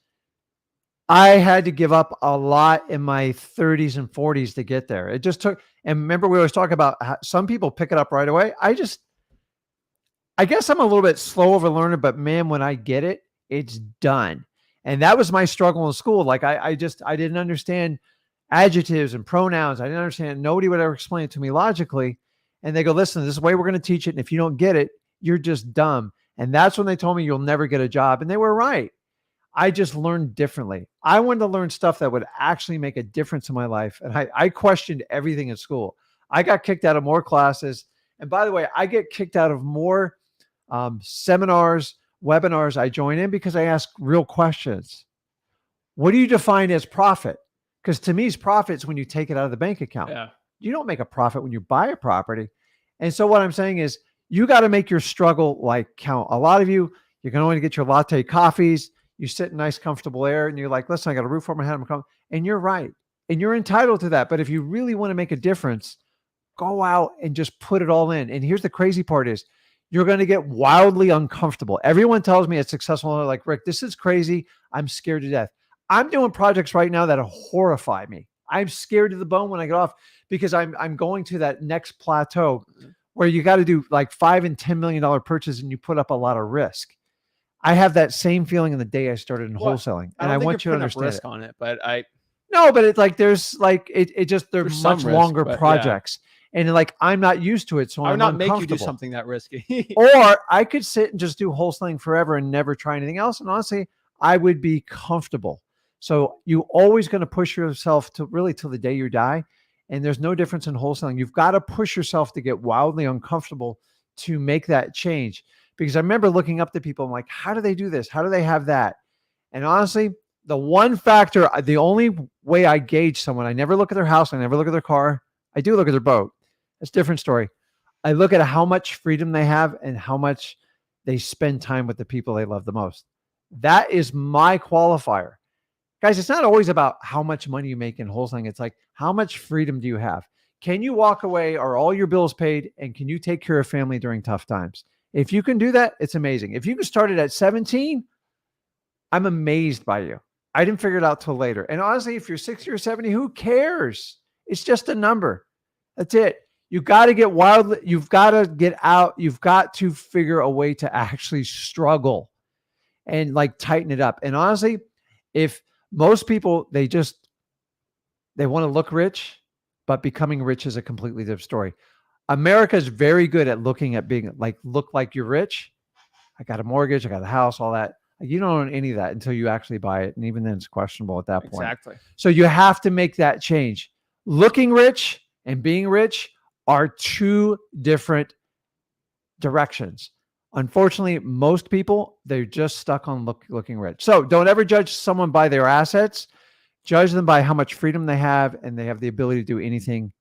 I had to give up a lot in my 30s and 40s to get there. It just took, and remember we always talk about how some people pick it up right away. I guess I'm a little bit slow of a learner, but man, when I get it, it's done. And that was my struggle in school. Like I didn't understand adjectives and pronouns. I didn't understand. Nobody would ever explain it to me logically. And they go, listen, this is the way we're going to teach it. And if you don't get it, you're just dumb. And that's when they told me you'll never get a job. And they were right. I just learned differently. I wanted to learn stuff that would actually make a difference in my life. And I questioned everything in school. I got kicked out of more classes. And by the way, I get kicked out of more seminars, webinars I join in because I ask real questions. What do you define as profit? Because to me, profit's when you take it out of the bank account. Yeah. You don't make a profit when you buy a property. And so what I'm saying is you got to make your struggle like count. A lot of you can only get your latte coffees. You sit in nice, comfortable air and you're like, listen, I got a roof over my head. I'm coming. And you're right. And you're entitled to that. But if you really want to make a difference, go out and just put it all in. And here's the crazy part is you're going to get wildly uncomfortable. Everyone tells me it's successful. And they're like, Rick, this is crazy. I'm scared to death. I'm doing projects right now that horrify me. I'm scared to the bone when I get off because I'm going to that next plateau where you got to do like $5 and $10 million purchases and you put up a lot of risk. I have that same feeling in the day I started in wholesaling, and I want you to understand risk on it. But but it's like there's like it just they're There's much some risk, longer but projects, and like I'm not used to it, so I would I'm not make you do uncomfortable. something that risky. Or I could sit and just do wholesaling forever and never try anything else, and honestly, I would be comfortable. So you always going to push yourself to really till the day you die, and there's no difference in wholesaling. You've got to push yourself to get wildly uncomfortable to make that change. Because I remember looking up to people, I'm like, how do they do this? How do they have that? And honestly, the one factor, the only way I gauge someone, I never look at their house. I never look at their car. I do look at their boat. That's a different story. I look at how much freedom they have and how much they spend time with the people they love the most. That is my qualifier. Guys, it's not always about how much money you make in wholesaling. It's like, how much freedom do you have? Can you walk away? Are all your bills paid? And can you take care of family during tough times? If you can do that, it's amazing. If you can start it at 17, I'm amazed by you. I didn't figure it out till later. And honestly, if you're 60 or 70, who cares? It's just a number. That's it. You got to get wild. You've got to get out. You've got to figure a way to actually struggle and like tighten it up. And honestly, if most people, they want to look rich, but becoming rich is a completely different story. America is very good at looking at being like, look like you're rich. I got a mortgage, I got a house, all that. You don't own any of that until you actually buy it. And even then it's questionable at that point. Exactly. So you have to make that change. Looking rich and being rich are two different directions. Unfortunately, most people, they're just stuck on looking rich. So don't ever judge someone by their assets. Judge them by how much freedom they have, and they have the ability to do anything,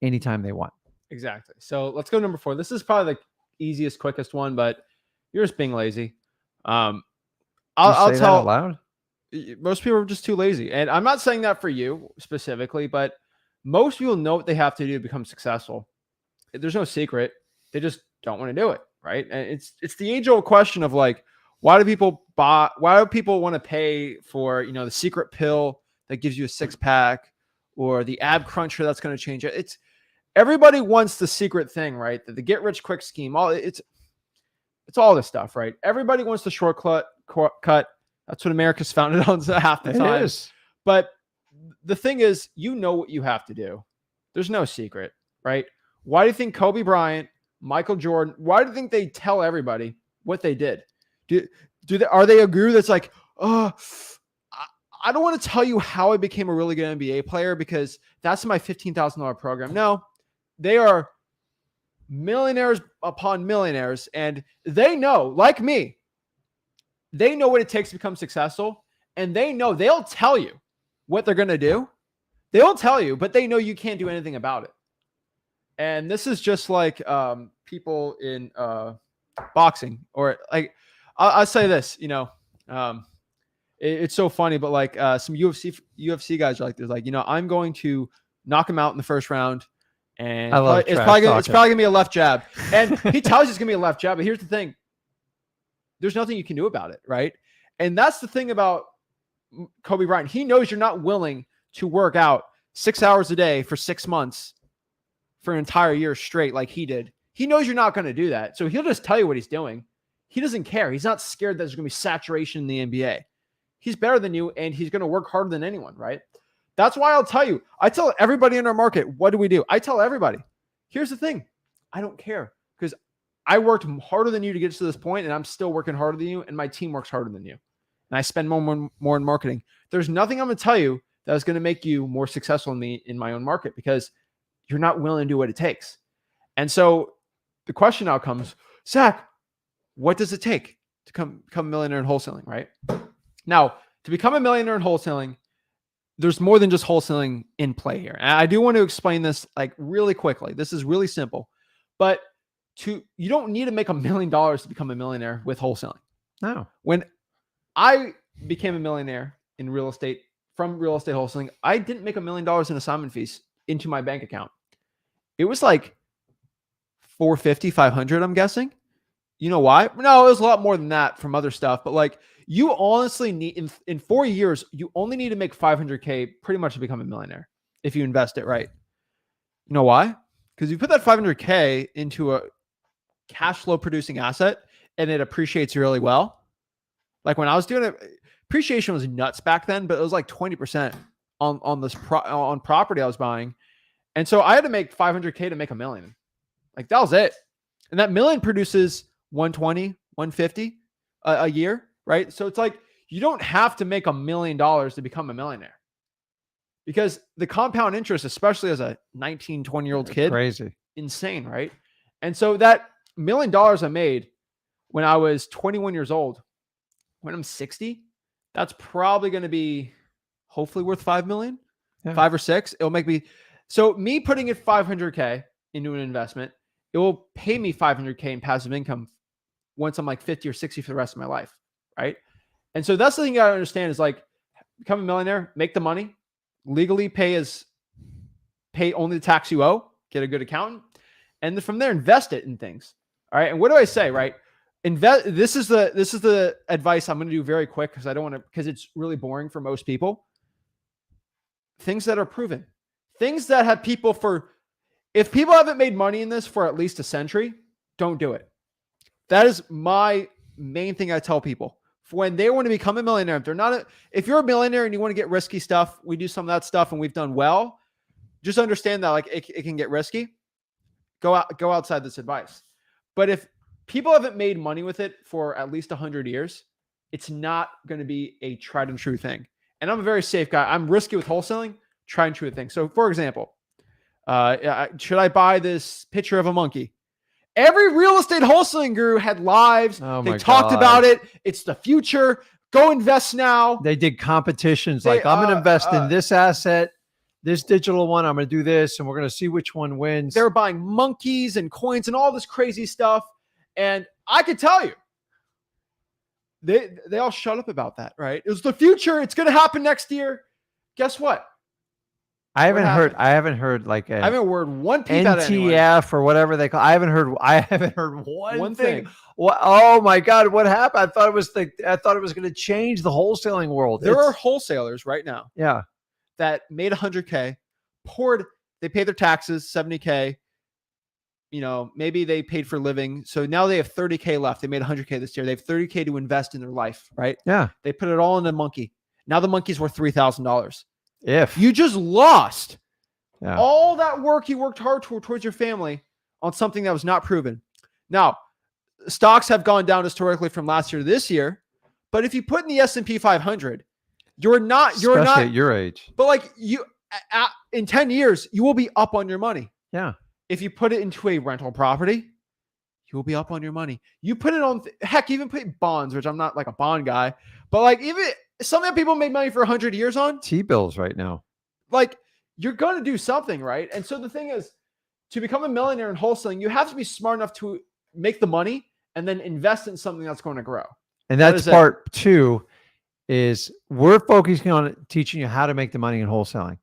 anytime they want. Exactly. So let's go number 4. This is probably the easiest, quickest one, but you're just being lazy. I'll say that tell out loud. Most people are just too lazy. And I'm not saying that for you specifically, but most people know what they have to do to become successful. There's no secret. They just don't want to do it. Right. And it's the age old question of like, why do people want to pay for, the secret pill that gives you a 6-pack or the ab cruncher that's going to change it? Everybody wants the secret thing, right? The get rich quick scheme. It's all this stuff, right? Everybody wants the shortcut. That's what America's founded on half the time. It is. But the thing is, you know what you have to do. There's no secret, right? Why do you think Kobe Bryant, Michael Jordan, why do you think they tell everybody what they did? Are they a guru that's like, oh, I don't want to tell you how I became a really good NBA player because that's my $15,000 program. No, they are millionaires upon millionaires, and they know, like me, they know what it takes to become successful, and they know they'll tell you what they're going to do. They'll tell you, but they know you can't do anything about it. And this is just like people in boxing, or like I'll say this, it's so funny, but like some UFC guys are like this, like, I'm going to knock him out in the first round, and it's probably gonna be a left jab, and he tells you it's gonna be a left jab. But here's the thing: there's nothing you can do about it, right? And that's the thing about Kobe Bryant. He knows you're not willing to work out 6 hours a day for 6 months for an entire year straight, like he did. He knows you're not going to do that, so he'll just tell you what he's doing. He doesn't care. He's not scared that there's going to be saturation in the NBA. He's better than you, and he's going to work harder than anyone, right? That's why I'll tell you. I tell everybody in our market, what do? I tell everybody, here's the thing. I don't care, because I worked harder than you to get to this point, and I'm still working harder than you, and my team works harder than you. And I spend more in marketing. There's nothing I'm going to tell you that is going to make you more successful than me in my own market, because you're not willing to do what it takes. And so the question now comes, Zach, what does it take to become a millionaire in wholesaling, right? Now, to become a millionaire in wholesaling, there's more than just wholesaling in play here. And I do want to explain this like really quickly. This is really simple, but you don't need to make $1 million to become a millionaire with wholesaling. No. When I became a millionaire in real estate from real estate wholesaling, I didn't make $1 million in assignment fees into my bank account. It was like 450, 500, I'm guessing. You know why? No, it was a lot more than that from other stuff. But like, you honestly need, in 4 years, you only need to make 500K pretty much to become a millionaire if you invest it right. You know why? Because you put that 500K into a cash flow producing asset and it appreciates really well. Like when I was doing it, appreciation was nuts back then, but it was like 20% on this on property I was buying. And so I had to make 500K to make $1 million. Like that was it. And that million produces 120, 150 a year, right? So it's like, you don't have to make $1 million to become a millionaire, because the compound interest, especially as a 19, 20-year-old kid, crazy, insane, right? And so that $1 million I made when I was 21 years old, when I'm 60, that's probably going to be hopefully worth 5 million, 5 or 6. It'll make me, so me putting it 500K into an investment, it will pay me 500K in passive income once I'm like 50 or 60 for the rest of my life, right? And so that's the thing you got to understand is like, become a millionaire, make the money, legally pay only the tax you owe, get a good accountant, and then from there invest it in things. All right. And what do I say, right? Invest. This is the advice I'm going to do very quick, because I don't want to, because it's really boring for most people. Things that are proven, things that have people for, if people haven't made money in this for at least a century, don't do it. That is my main thing I tell people. When they want to become a millionaire, if you're a millionaire and you want to get risky stuff, we do some of that stuff and we've done well. Just understand that like it can get risky. Go outside this advice. But if people haven't made money with it for at least 100 years, it's not going to be a tried and true thing. And I'm a very safe guy. I'm risky with wholesaling, tried and true thing. So for example, should I buy this picture of a monkey? Every real estate wholesaling guru had lives. They talked about it. It's the future. Go invest now. They did competitions like, I'm going to invest in this asset, this digital one. I'm going to do this, and we're going to see which one wins. They're buying monkeys and coins and all this crazy stuff. And I could tell you, they all shut up about that, right? It was the future. It's going to happen next year. Guess what? I haven't heard like I haven't heard one peep out of anyone. NTF or whatever they call. I haven't heard one thing. What? Oh my God! What happened? I thought it was going to change the wholesaling world. There are wholesalers right now. Yeah. That made 100K, they pay their taxes, 70K. You know, maybe they paid for living. So now they have 30K left. They made 100K this year. They have 30K to invest in their life, right? Yeah. They put it all in a monkey. Now the monkey's worth $3,000. If you just lost all that work you worked hard towards your family on something that was not proven. Now, stocks have gone down historically from last year to this year, but if you put in the S&P 500, you're not at your age. But like in 10 years, you will be up on your money. Yeah. If you put it into a rental property, you will be up on your money. You put it on, heck, even put bonds, which I'm not like a bond guy, but like even something that people make money for 100 years on, T-bills right now. like you're going to do something, right? And so the thing is, to become a millionaire in wholesaling, you have to be smart enough to make the money and then invest in something that's going to grow. And that's part 2 is we're focusing on teaching you how to make the money in wholesaling.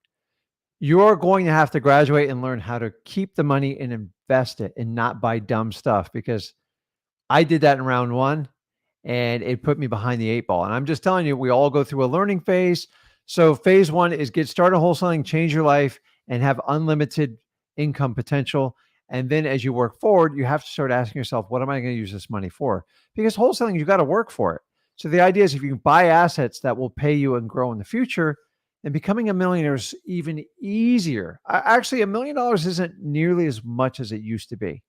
You're going to have to graduate and learn how to keep the money and invest it and not buy dumb stuff, because I did that in round 1 and it put me behind the 8 ball. And I'm just telling you, we all go through a learning phase. So phase 1 is get started wholesaling, change your life, and have unlimited income potential. And then as you work forward, you have to start asking yourself, what am I going to use this money for? Because wholesaling, you got to work for it. So the idea is if you can buy assets that will pay you and grow in the future, then becoming a millionaire is even easier. Actually, $1 million isn't nearly as much as it used to be.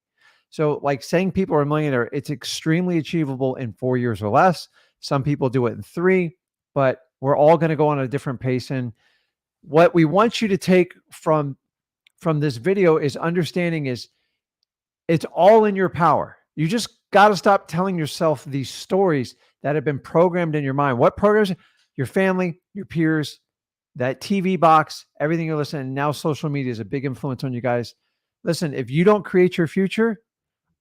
So like saying people are a millionaire, it's extremely achievable in 4 years or less. Some people do it in 3, but we're all going to go on a different pace. And what we want you to take from this video is understanding is it's all in your power. You just got to stop telling yourself these stories that have been programmed in your mind. What programs? Your family, your peers, that TV box, everything you're listening. Now social media is a big influence on you guys. Listen, if you don't create your future,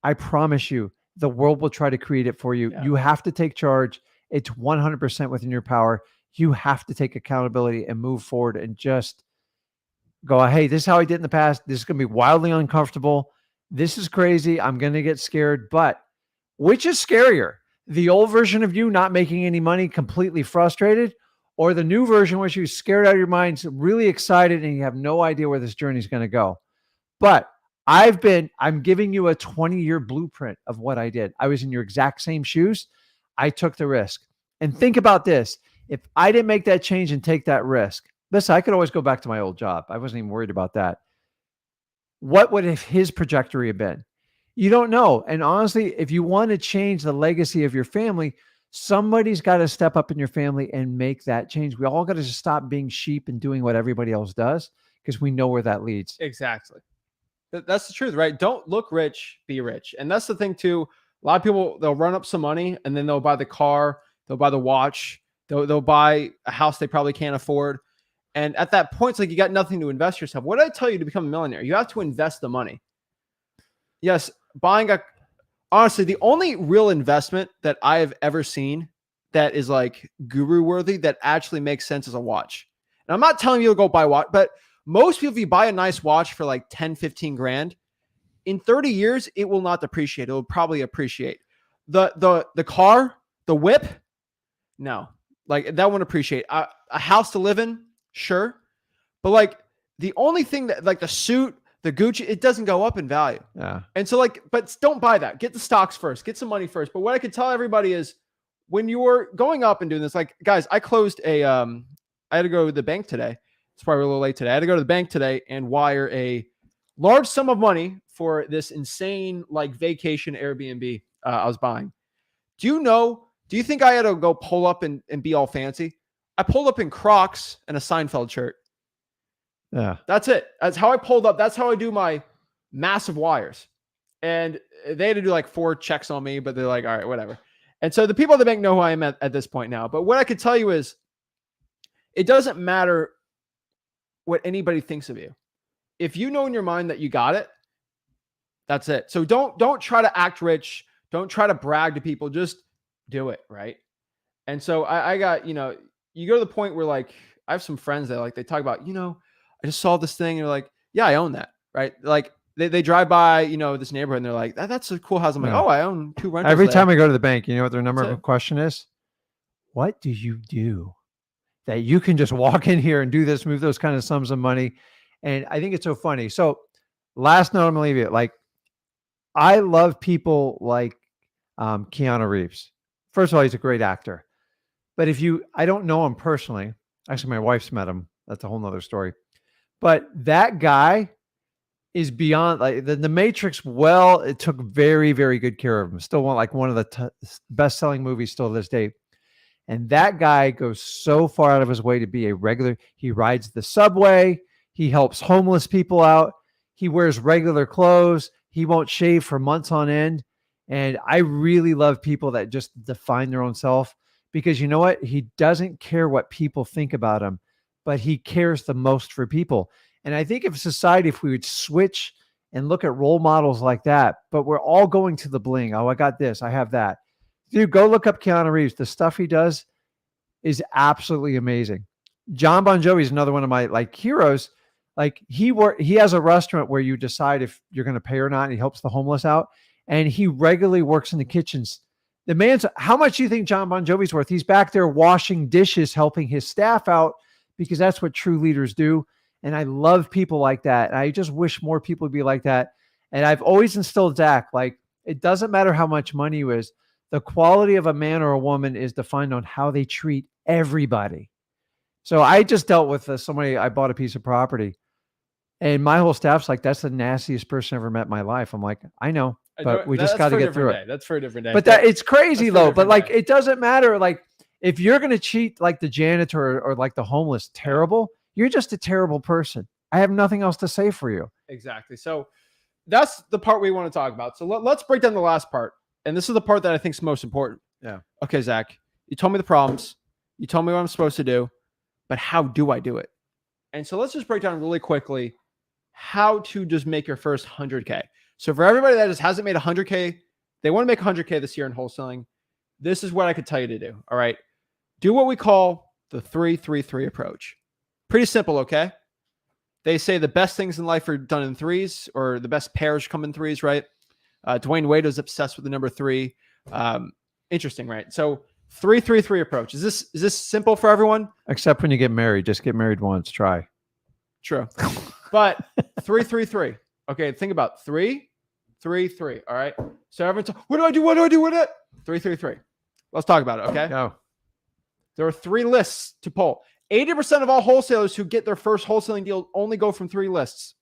I promise you, the world will try to create it for you. Yeah. You have to take charge. It's 100% within your power. You have to take accountability and move forward and just go, hey, this is how I did in the past. This is going to be wildly uncomfortable. This is crazy. I'm going to get scared. But which is scarier? The old version of you not making any money, completely frustrated, or the new version where you're scared out of your mind, really excited, and you have no idea where this journey is going to go? But I'm giving you a 20-year blueprint of what I did. I was in your exact same shoes. I took the risk. And think about this. If I didn't make that change and take that risk, listen, I could always go back to my old job. I wasn't even worried about that. What would his trajectory have been? You don't know. And honestly, if you want to change the legacy of your family, somebody's got to step up in your family and make that change. We all got to just stop being sheep and doing what everybody else does, because we know where that leads. Exactly. That's the truth, right? Don't look rich, be rich. And that's the thing too. A lot of people, they'll run up some money and then they'll buy the car, they'll buy the watch, they'll buy a house they probably can't afford. And at that point, it's like you got nothing to invest yourself. What did I tell you to become a millionaire? You have to invest the money. Yes, honestly, the only real investment that I have ever seen that is like guru worthy, that actually makes sense, is a watch. And I'm not telling you to go buy a watch, but most people, if you buy a nice watch for like 10, 15 grand, in 30 years, it will not depreciate. It will probably appreciate. The car, the whip, no, like that won't appreciate. A house to live in, sure. But like the only thing that, like the suit, the Gucci, it doesn't go up in value. Yeah. And so like, but don't buy that. Get the stocks first, get some money first. But what I could tell everybody is when you're going up and doing this, like guys, I closed I had to go to the bank today. It's probably a little late today. I had to go to the bank today and wire a large sum of money for this insane like vacation Airbnb I was buying. Do you think I had to go pull up and be all fancy? I pulled up in Crocs and a Seinfeld shirt. Yeah. That's it. That's how I pulled up. That's how I do my massive wires. And they had to do like 4 checks on me, but they're like, all right, whatever. And so the people at the bank know who I am at this point now. But what I could tell you is it doesn't matter what anybody thinks of you. If you know in your mind that you got it, that's it. So don't try to act rich. Don't try to brag to people. Just do it, right? And so I got, you go to the point where like I have some friends that like they talk about, I just saw this thing and they're like, yeah, I own that, right? Like they drive by, this neighborhood and they're like, that's a cool house. I'm like, oh, I own 2 rentals. Every time I go to the bank, you know what their number one question is? What do you do that you can just walk in here and do this, move those kind of sums of money? And I think it's so funny. So last note, I'm gonna leave you. Like, I love people like Keanu Reeves. First of all, he's a great actor. But I don't know him personally. Actually, my wife's met him. That's a whole nother story. But that guy is beyond like the Matrix. Well, it took very, very good care of him. Still one of the best-selling movies still to this day. And that guy goes so far out of his way to be a regular. He rides the subway. He helps homeless people out. He wears regular clothes. He won't shave for months on end. And I really love people that just define their own self, because you know what? He doesn't care what people think about him, but he cares the most for people. And I think if society, if we would switch and look at role models like that, but we're all going to the bling. Oh, I got this. I have that. Dude, go look up Keanu Reeves. The stuff he does is absolutely amazing. John Bon Jovi is another one of my like heroes. Like he has a restaurant where you decide if you're going to pay or not. And he helps the homeless out, and he regularly works in the kitchens. The man's, how much do you think John Bon Jovi's worth? He's back there washing dishes, helping his staff out, because that's what true leaders do. And I love people like that. And I just wish more people would be like that. And I've always instilled Zach, like, it doesn't matter how much money you is. The quality of a man or a woman is defined on how they treat everybody. So I just dealt with somebody, I bought a piece of property, and my whole staff's like, that's the nastiest person I ever met in my life. I'm like, I know, but we just got to get through it. That's for a different day. But it's crazy though. But like, it doesn't matter. Like, if you're going to cheat like the janitor or like the homeless, terrible, you're just a terrible person. I have nothing else to say for you. Exactly. So that's the part we want to talk about. So let's break down the last part. And this is the part that I think is most important. Yeah. Okay, Zach, you told me the problems. You told me what I'm supposed to do, but how do I do it? And so let's just break down really quickly how to just make your first 100K. So for everybody that just hasn't made 100K, they want to make 100K this year in wholesaling. This is what I could tell you to do. All right. Do what we call the 3-3-3 approach. Pretty simple. Okay. They say the best things in life are done in threes, or the best pairs come in threes, right? Dwayne Wade was obsessed with the number 3. Interesting, right? So 3-3-3 approach. Is this simple for everyone? Except when you get married, just get married once. Try. True. But 3-3-3. Okay, think about 3-3-3. All right. So everyone's, what do I do? What do I do with it? 3-3-3. Let's talk about it. Okay. Go. There are 3 lists to pull. 80% of all wholesalers who get their first wholesaling deal only go from 3 lists.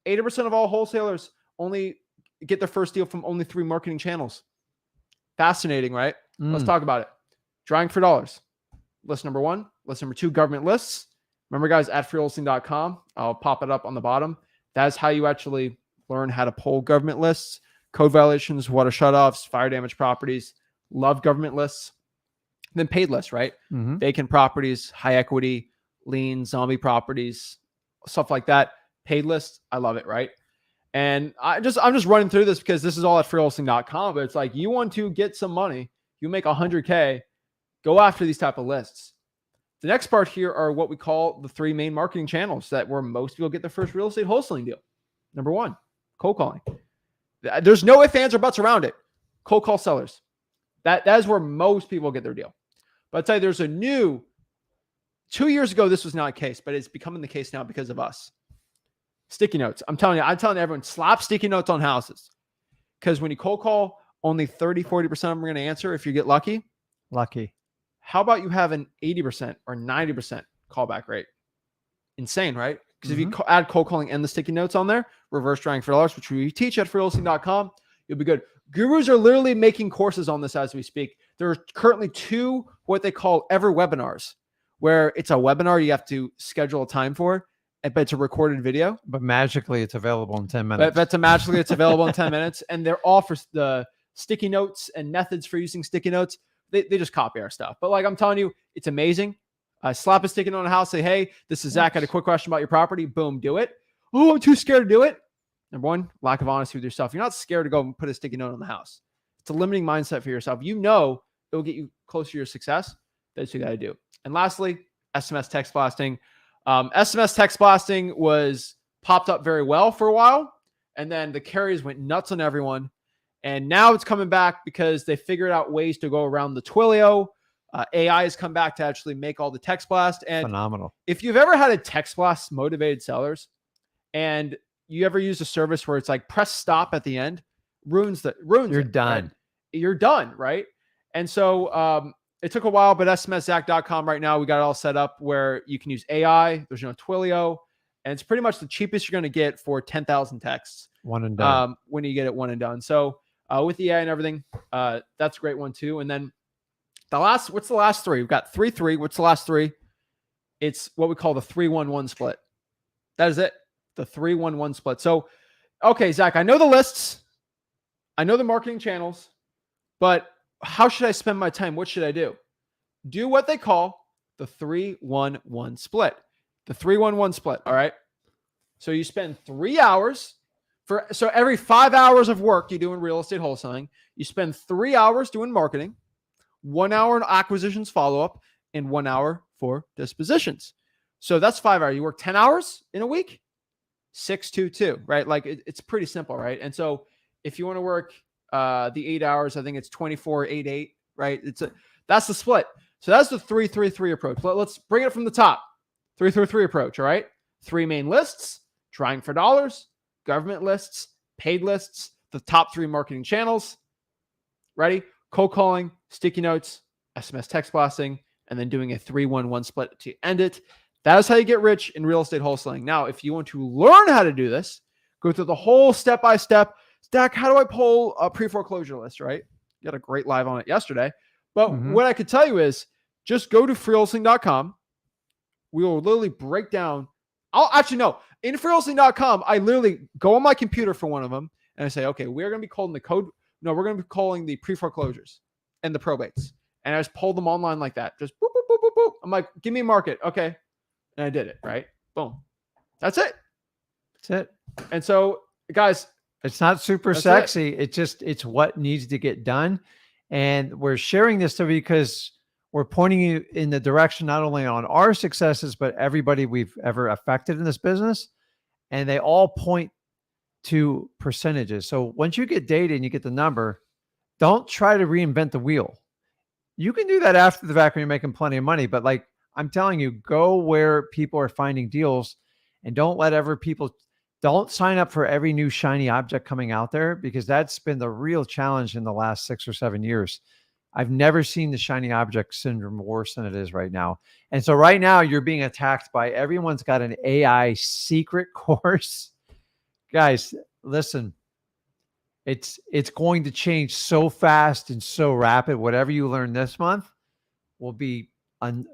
80% of all wholesalers only get their first deal from only 3 marketing channels. Fascinating, right? Let's talk about it. Drawing for dollars. List number 1. List number 2, government lists. Remember, guys, at freewholesaling.com. I'll pop it up on the bottom. That's how you actually learn how to pull government lists. Code violations, water shutoffs, fire damage properties. Love government lists. Then paid lists, right? Mm-hmm. Vacant properties, high equity, lien, zombie properties, stuff like that. Paid lists, I love it, right? And I'm just running through this because this is all at freewholesaling.com, but it's like, you want to get some money, you make 100K, go after these type of lists. The next part here are what we call the 3 main marketing channels that where most people get their first real estate wholesaling deal. Number 1, cold calling. There's no ifs, ands, or buts around it. Cold call sellers. That is where most people get their deal. But I'll tell you, there's a new, 2 years ago, this was not a case, but it's becoming the case now because of us. Sticky notes. I'm telling everyone, slap sticky notes on houses. Because when you cold call, only 30-40% of them are going to answer if you get lucky. How about you have an 80% or 90% callback rate? Insane, right? Because if you add cold calling and the sticky notes on there, reverse drawing for dollars, which we teach at freewholesaling.com, you'll be good. Gurus are literally making courses on this as we speak. There are currently 2 what they call ever webinars, where it's a webinar you have to schedule a time for, but it's a recorded video. But magically, it's available in 10 minutes. It's available in 10 minutes. And they're all for the sticky notes and methods for using sticky notes. They just copy our stuff. But like I'm telling you, it's amazing. Slap a sticky note on a house. Say, hey, this is Zach. I had a quick question about your property. Boom, do it. Oh, I'm too scared to do it. Number 1, lack of honesty with yourself. You're not scared to go and put a sticky note on the house. It's a limiting mindset for yourself. You know it will get you closer to your success. That's what you got to do. And lastly, SMS text blasting. SMS text blasting was popped up very well for a while, and then the carriers went nuts on everyone. And now it's coming back because they figured out ways to go around the Twilio. AI has come back to actually make all the text blast. And phenomenal. If you've ever had a text blast motivated sellers, and you ever use a service where it's like press stop at the end, ruins You're it, done. Right? You're done, right? And so it took a while, but smszach.com right now, we got it all set up where you can use AI. There's no Twilio, and it's pretty much the cheapest you're going to get for 10,000 texts. One and done. When you get it one and done. So with the AI and everything, that's a great one too. And then what's the last 3? We've got 3-3. What's the last 3? It's what we call the 3-1-1 split. That is it. The 3-1-1 split. So, okay, Zach, I know the lists. I know the marketing channels, but how should I spend my time? What should I do? Do what they call the 3-1-1 split. The 3-1-1 split. All right. So you spend 3 hours so every 5 hours of work you do in real estate wholesaling, you spend 3 hours doing marketing, 1 hour in acquisitions follow-up, and 1 hour for dispositions. So that's 5 hours. You work 10 hours in a week, 6-2-2, right? Like it's pretty simple, right? And so if you want to work the 8 hours, I think it's 24-8-8, right? That's the split. So that's the 3-3-3 approach. Let's bring it from the top. 3-3-3 approach, all right? 3 main lists, trying for dollars, government lists, paid lists, the top 3 marketing channels. Ready? Cold calling, sticky notes, SMS text blasting, and then doing a 3-1-1 split to end it. That is how you get rich in real estate wholesaling. Now, if you want to learn how to do this, go through the whole step-by-step. Zach, how do I pull a pre-foreclosure list, right? You had a great live on it yesterday. But what I could tell you is just go to freewholesaling.com. We will literally break down. In freewholesaling.com, I literally go on my computer for one of them and I say, okay, we're going to be calling the code. No, we're going to be calling the pre-foreclosures and the probates. And I just pull them online like that. Just boop, boop, boop, boop, boop. I'm like, give me a market. Okay. And I did it, right? Boom. That's it. That's it. And so, guys, it's not super sexy. It's what needs to get done. And we're sharing this to because we're pointing you in the direction, not only on our successes, but everybody we've ever affected in this business. And they all point to percentages. So once you get data and you get the number, don't try to reinvent the wheel. You can do that after the fact when you're making plenty of money, but like I'm telling you, go where people are finding deals and don't don't sign up for every new shiny object coming out there, because that's been the real challenge in the last 6 or 7 years. I've never seen the shiny object syndrome worse than it is right now. And so right now you're being attacked by everyone's got an AI secret course. Guys, listen, it's going to change so fast and so rapid. Whatever you learn this month will be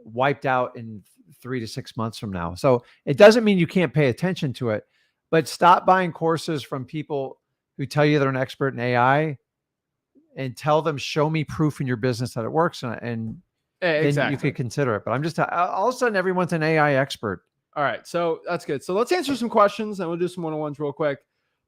wiped out in 3 to 6 months from now. So it doesn't mean you can't pay attention to it, but stop buying courses from people who tell you they're an expert in AI and tell them, show me proof in your business that it works. And then you could consider it. But I'm just, all of a sudden everyone's an AI expert. All right. So that's good. So let's answer some questions and we'll do some one-on-ones real quick.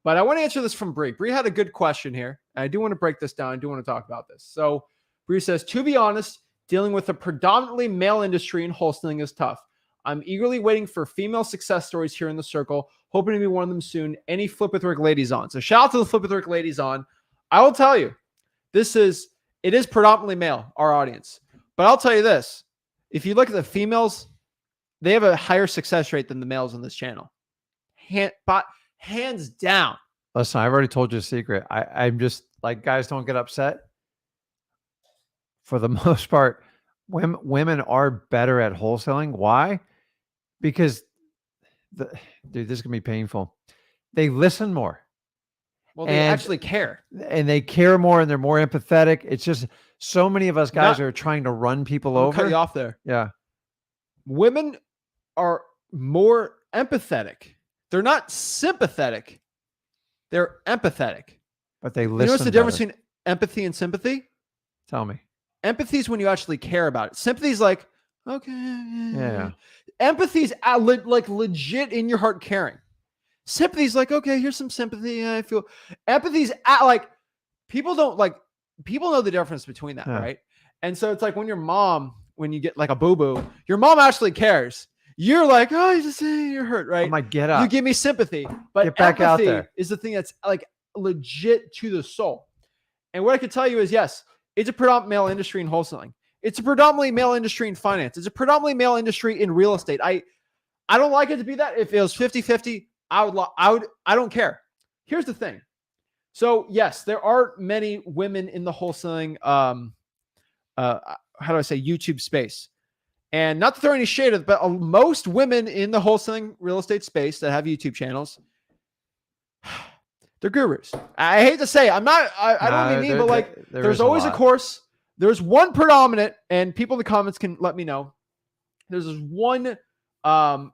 But I want to answer this from Bree. Bree had a good question here. And I do want to break this down. I do want to talk about this. So Bree says, to be honest, dealing with a predominantly male industry in wholesaling is tough. I'm eagerly waiting for female success stories here in the circle, hoping to be one of them soon. Any Flip with Rick ladies on? So shout out to the Flip with Rick ladies on. I will tell you, it is predominantly male, our audience. But I'll tell you this, if you look at the females, they have a higher success rate than the males on this channel. Hands down. Listen, I've already told you a secret. I'm just like, guys, don't get upset. For the most part, women are better at wholesaling. Why? Because, dude, this is going to be painful. They listen more. Well, they actually care. And they care more and they're more empathetic. It's just so many of us guys are trying to run people over. Cut you off there. Yeah. Women are more empathetic. They're not sympathetic. They're empathetic. But they listen. You know what's the difference between empathy and sympathy? Tell me. Empathy is when you actually care about it. Sympathy is like, okay. Yeah. Empathy is like legit in your heart caring. Sympathy is like, okay, here's some sympathy. I feel. Empathy is like, people know the difference between that, right? And so it's like when you get like a boo-boo, your mom actually cares. You're like, oh, you're hurt, right? I'm like, get up. You give me sympathy, but get back out there is the thing that's like legit to the soul. And what I can tell you is, yes, it's a predominant male industry in wholesaling. It's a predominantly male industry in finance. It's a predominantly male industry in real estate. I don't like it to be that. If it was 50-50, I don't care. Here's the thing. So yes, there are many women in the wholesaling, YouTube space. And not to throw any shade at it, but most women in the wholesaling real estate space that have YouTube channels, they're gurus. I hate to say, I don't mean, but like, there's always a course. There's one predominant, and people in the comments can let me know. There's this one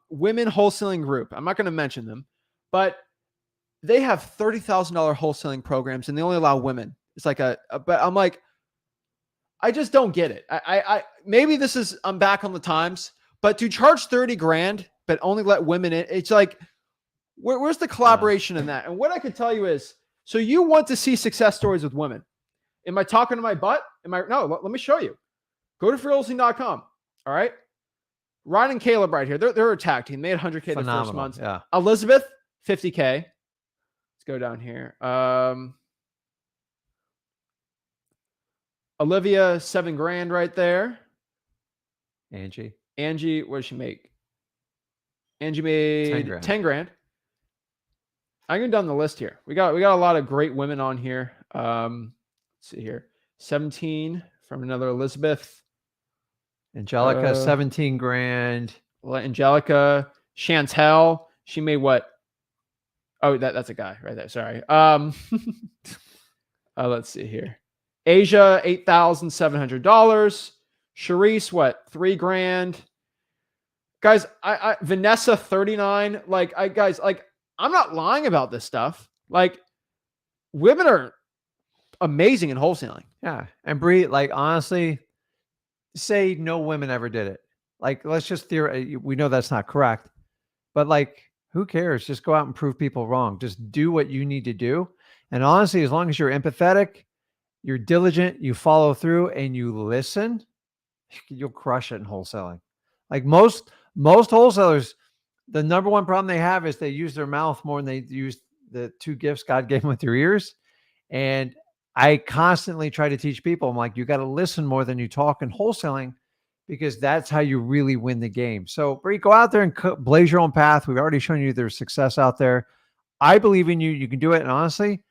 women wholesaling group. I'm not going to mention them, but they have $30,000 wholesaling programs and they only allow women. It's like but I'm like, I just don't get it. I maybe this is, I'm back on the times, but to charge 30 grand, but only let women in, it's like, where's the collaboration in that? And what I can tell you is, so you want to see success stories with women. Am I talking to my butt? No, let me show you. Go to freehousing.com. All right. Ryan and Caleb right here. They're a tag team. They had 100K the first month. Yeah. Elizabeth, 50K. Let's go down here. Olivia, $7,000 right there. Angie, what does she make? Angie made 10 grand. I'm going down the list here. We got a lot of great women on here. Let's see here. 17 from another Elizabeth. Angelica, 17 grand. Angelica, Chantel, she made what? Oh, that's a guy right there. Sorry. Let's see here. Asia, $8,700. Charisse, what? 3 grand. Guys, Vanessa, 39. Guys, I'm not lying about this stuff. Like, women are amazing in wholesaling. Yeah. And Bree, like, honestly, say no women ever did it. Like, let's just we know that's not correct, but like, who cares? Just go out and prove people wrong. Just do what you need to do. And honestly, as long as you're empathetic, you're diligent, you follow through, and you listen, you'll crush it in wholesaling. Like most wholesalers, the number one problem they have is they use their mouth more than they use the 2 gifts God gave them with their ears. And I constantly try to teach people, I'm like, you got to listen more than you talk in wholesaling, because that's how you really win the game. So Bree, go out there and blaze your own path. We've already shown you there's success out there. I believe in you. You can do it. And honestly,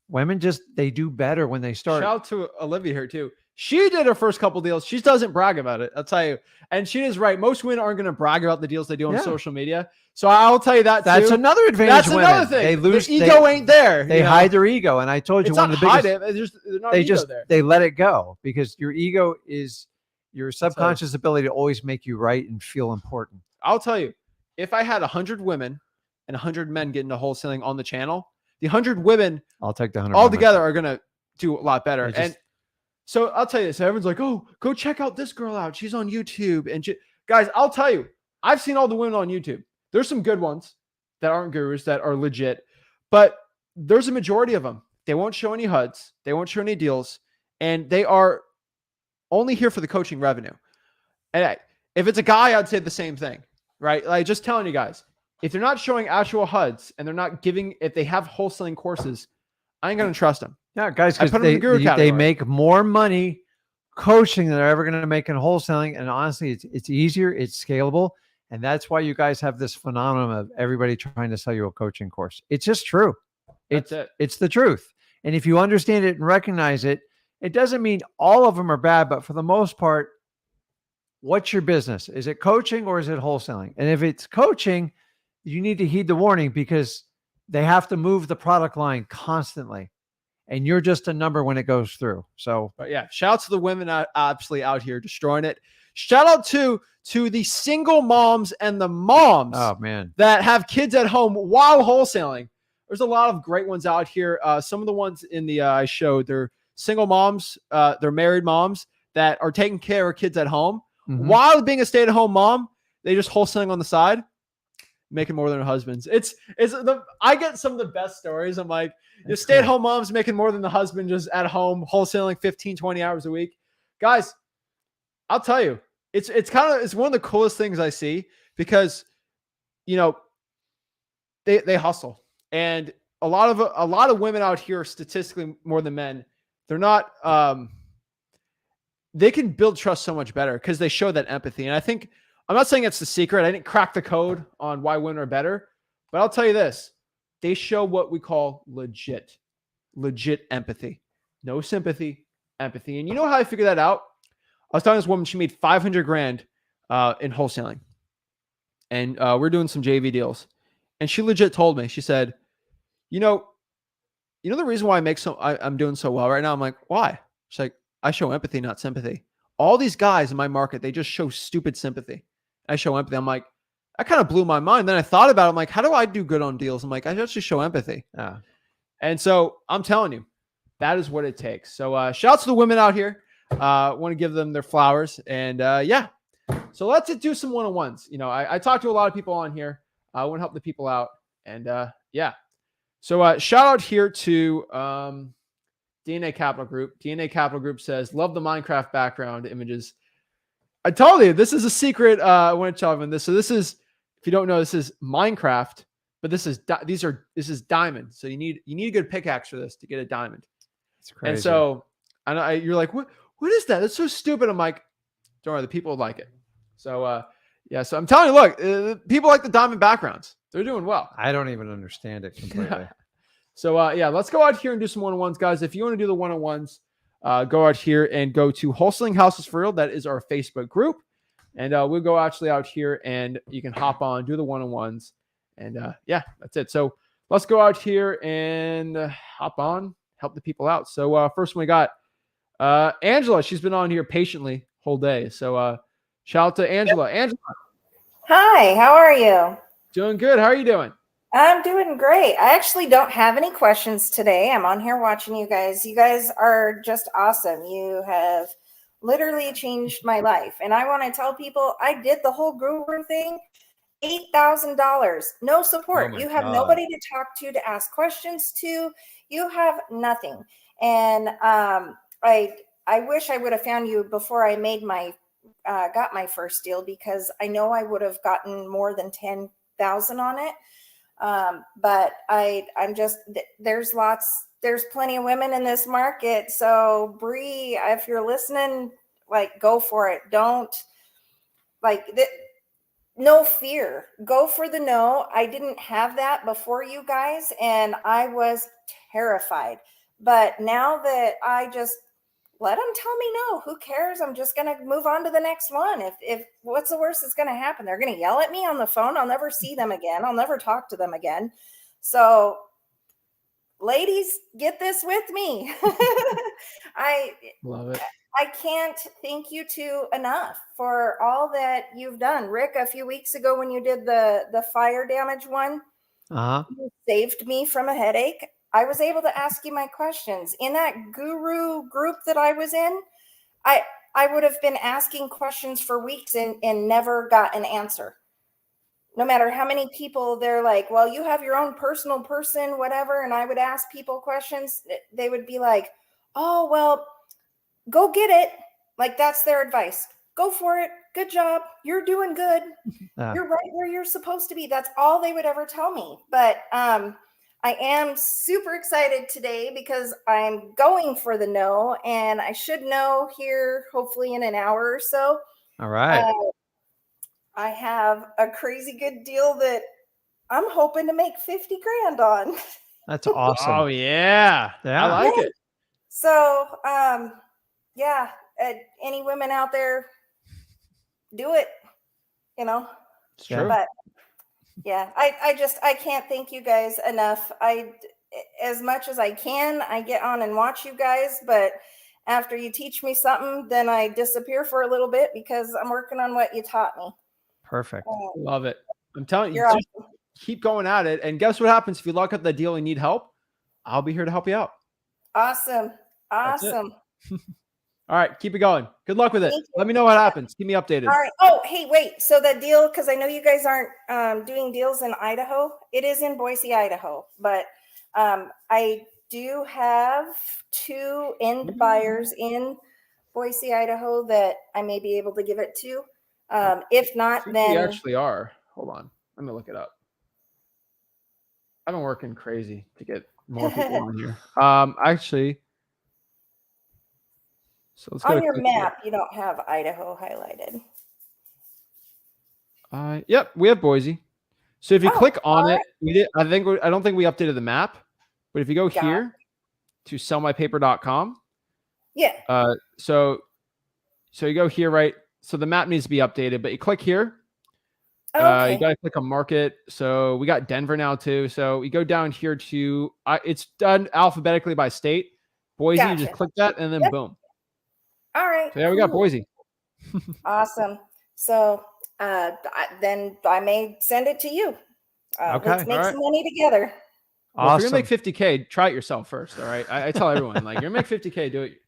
women they do better when they start. Shout out to Olivia here too. She did her first couple deals. She doesn't brag about it. I'll tell you. And she is right. Most women aren't going to brag about the deals they do on social media. So I'll tell you that that's too. Another advantage. That's women. another thing. They lose. The ego ain't there. They hide their ego. And I told you, it's one of the biggest. They let it go, because your ego is your subconscious ability to always make you right and feel important. I'll tell you, if I had 100 women and 100 men get into wholesaling on the channel, the 100 women, I'll take the 100 all together are going to do a lot better. And so I'll tell you this. Everyone's like, oh, go check out this girl out. She's on YouTube. And guys, I'll tell you, I've seen all the women on YouTube. There's some good ones that aren't gurus, that are legit, but there's a majority of them. They won't show any HUDs. They won't show any deals. And they are only here for the coaching revenue. And if it's a guy, I'd say the same thing, right? Like, just telling you guys, if they're not showing actual HUDs and they're not if they have wholesaling courses, I ain't going to trust them. Yeah, guys, because they make more money coaching than they're ever going to make in wholesaling. And honestly, it's easier, it's scalable. And that's why you guys have this phenomenon of everybody trying to sell you a coaching course. It's just true. It's the truth. And if you understand it and recognize it, it doesn't mean all of them are bad, but for the most part, what's your business? Is it coaching or is it wholesaling? And if it's coaching, you need to heed the warning, because they have to move the product line constantly. And you're just a number when it goes through. So, but yeah, shout out to the women absolutely out here destroying it. Shout out to the single moms and the moms that have kids at home while wholesaling. There's a lot of great ones out here. Some of the ones in the I showed, they're single moms, they're married moms that are taking care of kids at home while being a stay-at-home mom. They just wholesaling on the side, making more than their husbands. I get some of the best stories. I'm like, the stay-at-home moms making more than the husband just at home wholesaling 15, 20 hours a week. Guys, I'll tell you, it's one of the coolest things I see, because, they hustle. And a lot of women out here, statistically more than men, they're not, they can build trust so much better because they show that empathy. And I think, I'm not saying it's the secret. I didn't crack the code on why women are better, but I'll tell you this. They show what we call legit empathy. No sympathy, empathy. And you know how I figured that out? I was telling this woman, she made 500 grand in wholesaling. And we're doing some JV deals. And she legit told me, she said, you know the reason why I'm doing so well right now? I'm like, why? She's like, I show empathy, not sympathy. All these guys in my market, they just show stupid sympathy. I show empathy. I'm like, that kind of blew my mind. Then I thought about it. I'm like, how do I do good on deals? I'm like, I just show empathy. Yeah. And so I'm telling you, that is what it takes. So shouts to the women out here. Want to give them their flowers. And yeah. So let's do some one-on-ones. You know, I talk to a lot of people on here. I want to help the people out. And yeah. So shout out here to DNA Capital Group. DNA Capital Group says, love the Minecraft background images. I told you, this is a secret. I want to tell everyone this. So this is, if you don't know, this is Minecraft, but this is diamond. So you need a good pickaxe for this to get a diamond. It's crazy. And so you're like, what is that? That's so stupid. I'm like, don't worry, the people like it. So yeah, so I'm telling you, look, people like the diamond backgrounds. They're doing well. I don't even understand it completely. So yeah, let's go out here and do some one-on-ones, guys. If you want to do the one-on-ones, go out here and go to Wholesaling Houses for Real. That is our Facebook group. And we'll go actually out here and you can hop on, do the one-on-ones. And yeah, that's it. So let's go out here and hop on, help the people out. So first one we got Angela. She's been on here patiently whole day. So shout out to Angela. Angela. Hi, how are you? Doing good. How are you doing? I'm doing great. I actually don't have any questions today. I'm on here watching you guys. You guys are just awesome. You have literally changed my life. And I want to tell people I did the whole guru thing, $8,000, no support. Oh you have God. Nobody to talk to ask questions to. You have nothing. And I wish I would have found you before I made my got my first deal, because I know I would have gotten more than 10,000 on it. But I'm just, there's plenty of women in this market. So Bree, if you're listening, like, go for it. Don't no fear, go for the no. I didn't have that before you guys, and I was terrified, but now that I just let them tell me no, who cares? I'm just going to move on to the next one. If what's the worst that's going to happen? They're going to yell at me on the phone. I'll never see them again. I'll never talk to them again. So ladies, get this with me. I love it. I can't thank you two enough for all that you've done. Rick, a few weeks ago when you did the fire damage one, you saved me from a headache. I was able to ask you my questions. In that guru group that I was in, I would have been asking questions for weeks and never got an answer. No matter how many people, they're like, well, you have your own personal person, whatever. And I would ask people questions. They would be like, oh, well, go get it. Like, that's their advice. Go for it. Good job. You're doing good. You're right where you're supposed to be. That's all they would ever tell me. But I am super excited today because I'm going for the no, and I should know here hopefully in an hour or so. All right. I have a crazy good deal that I'm hoping to make 50 grand on. That's awesome. Oh yeah. Yeah. I like it. So, yeah, any women out there, do it, you know, It's true. but yeah, I can't thank you guys enough. As much as I can, I get on and watch you guys, but after you teach me something, then I disappear for a little bit because I'm working on what you taught me. Perfect. Love it. I'm telling you, You're just keep going at it. And guess what happens if you lock up the deal and need help? I'll be here to help you out. Awesome. That's it. Awesome. All right, keep it going. Good luck with it. Let me know what happens. Keep me updated. All right. Oh, hey, wait. So that deal, because I know you guys aren't doing deals in Idaho. It is in Boise, Idaho. But I do have 2 end buyers in Boise, Idaho that I may be able to give it to. If not, We then actually are. Hold on. Let me look it up. I've been working crazy to get more people on here. Actually, so let's go on to your click map, you don't have Idaho highlighted. here. Yep, we have Boise. So if you Oh, click on all it, right. we did. I don't think we updated the map. But if you go Got here to sellmypaper.com, Yeah. so you go here, right? So the map needs to be updated, but you click here. Okay. You got to click on market. So we got Denver now too. So you go down here to, it's done alphabetically by state. Boise, you just Gotcha. click that and then Yep. boom. All right. So yeah, we got cool. Boise. Awesome. So then I may send it to you. Okay. Let's make All some money together. Well, if you're Awesome. gonna make 50K, try it yourself first. All right. I tell everyone, like, you're gonna make 50K, do it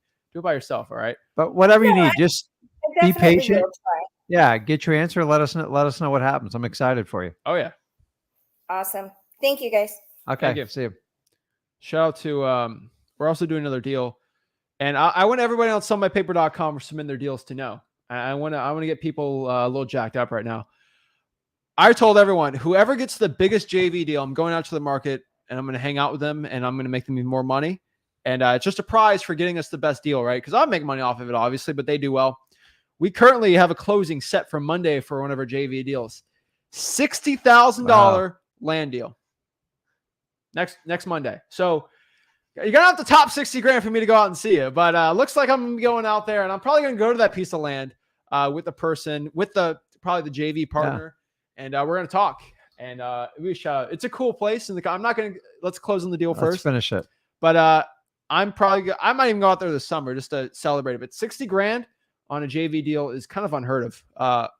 by yourself. All right. But whatever you No, need, just I be definitely patient. will try. Yeah, get your answer. Let us know what happens. I'm excited for you. Oh yeah. Awesome. Thank you, guys. Okay. Thank you. See you. Shout out to we're also doing another deal. And I want everybody on sellmypaper.com or submit their deals to know. I want to get people a little jacked up right now. I told everyone, whoever gets the biggest JV deal, I'm going out to the market and I'm going to hang out with them and I'm going to make them even more money. And it's just a prize for getting us the best deal, right? Because I'll make money off of it, obviously, but they do well. We currently have a closing set for Monday for one of our JV deals. $60,000 land deal. Next Monday. So you're going to have to top 60 grand for me to go out and see it. But looks like I'm going to be going out there and I'm probably going to go to that piece of land with the person, with probably the JV partner. Yeah. And we're going to talk. And we shout out. It's a cool place. And I'm not going to, let's close on the deal first. Let's finish it. But I might even go out there this summer just to celebrate it. But 60 grand on a JV deal is kind of unheard of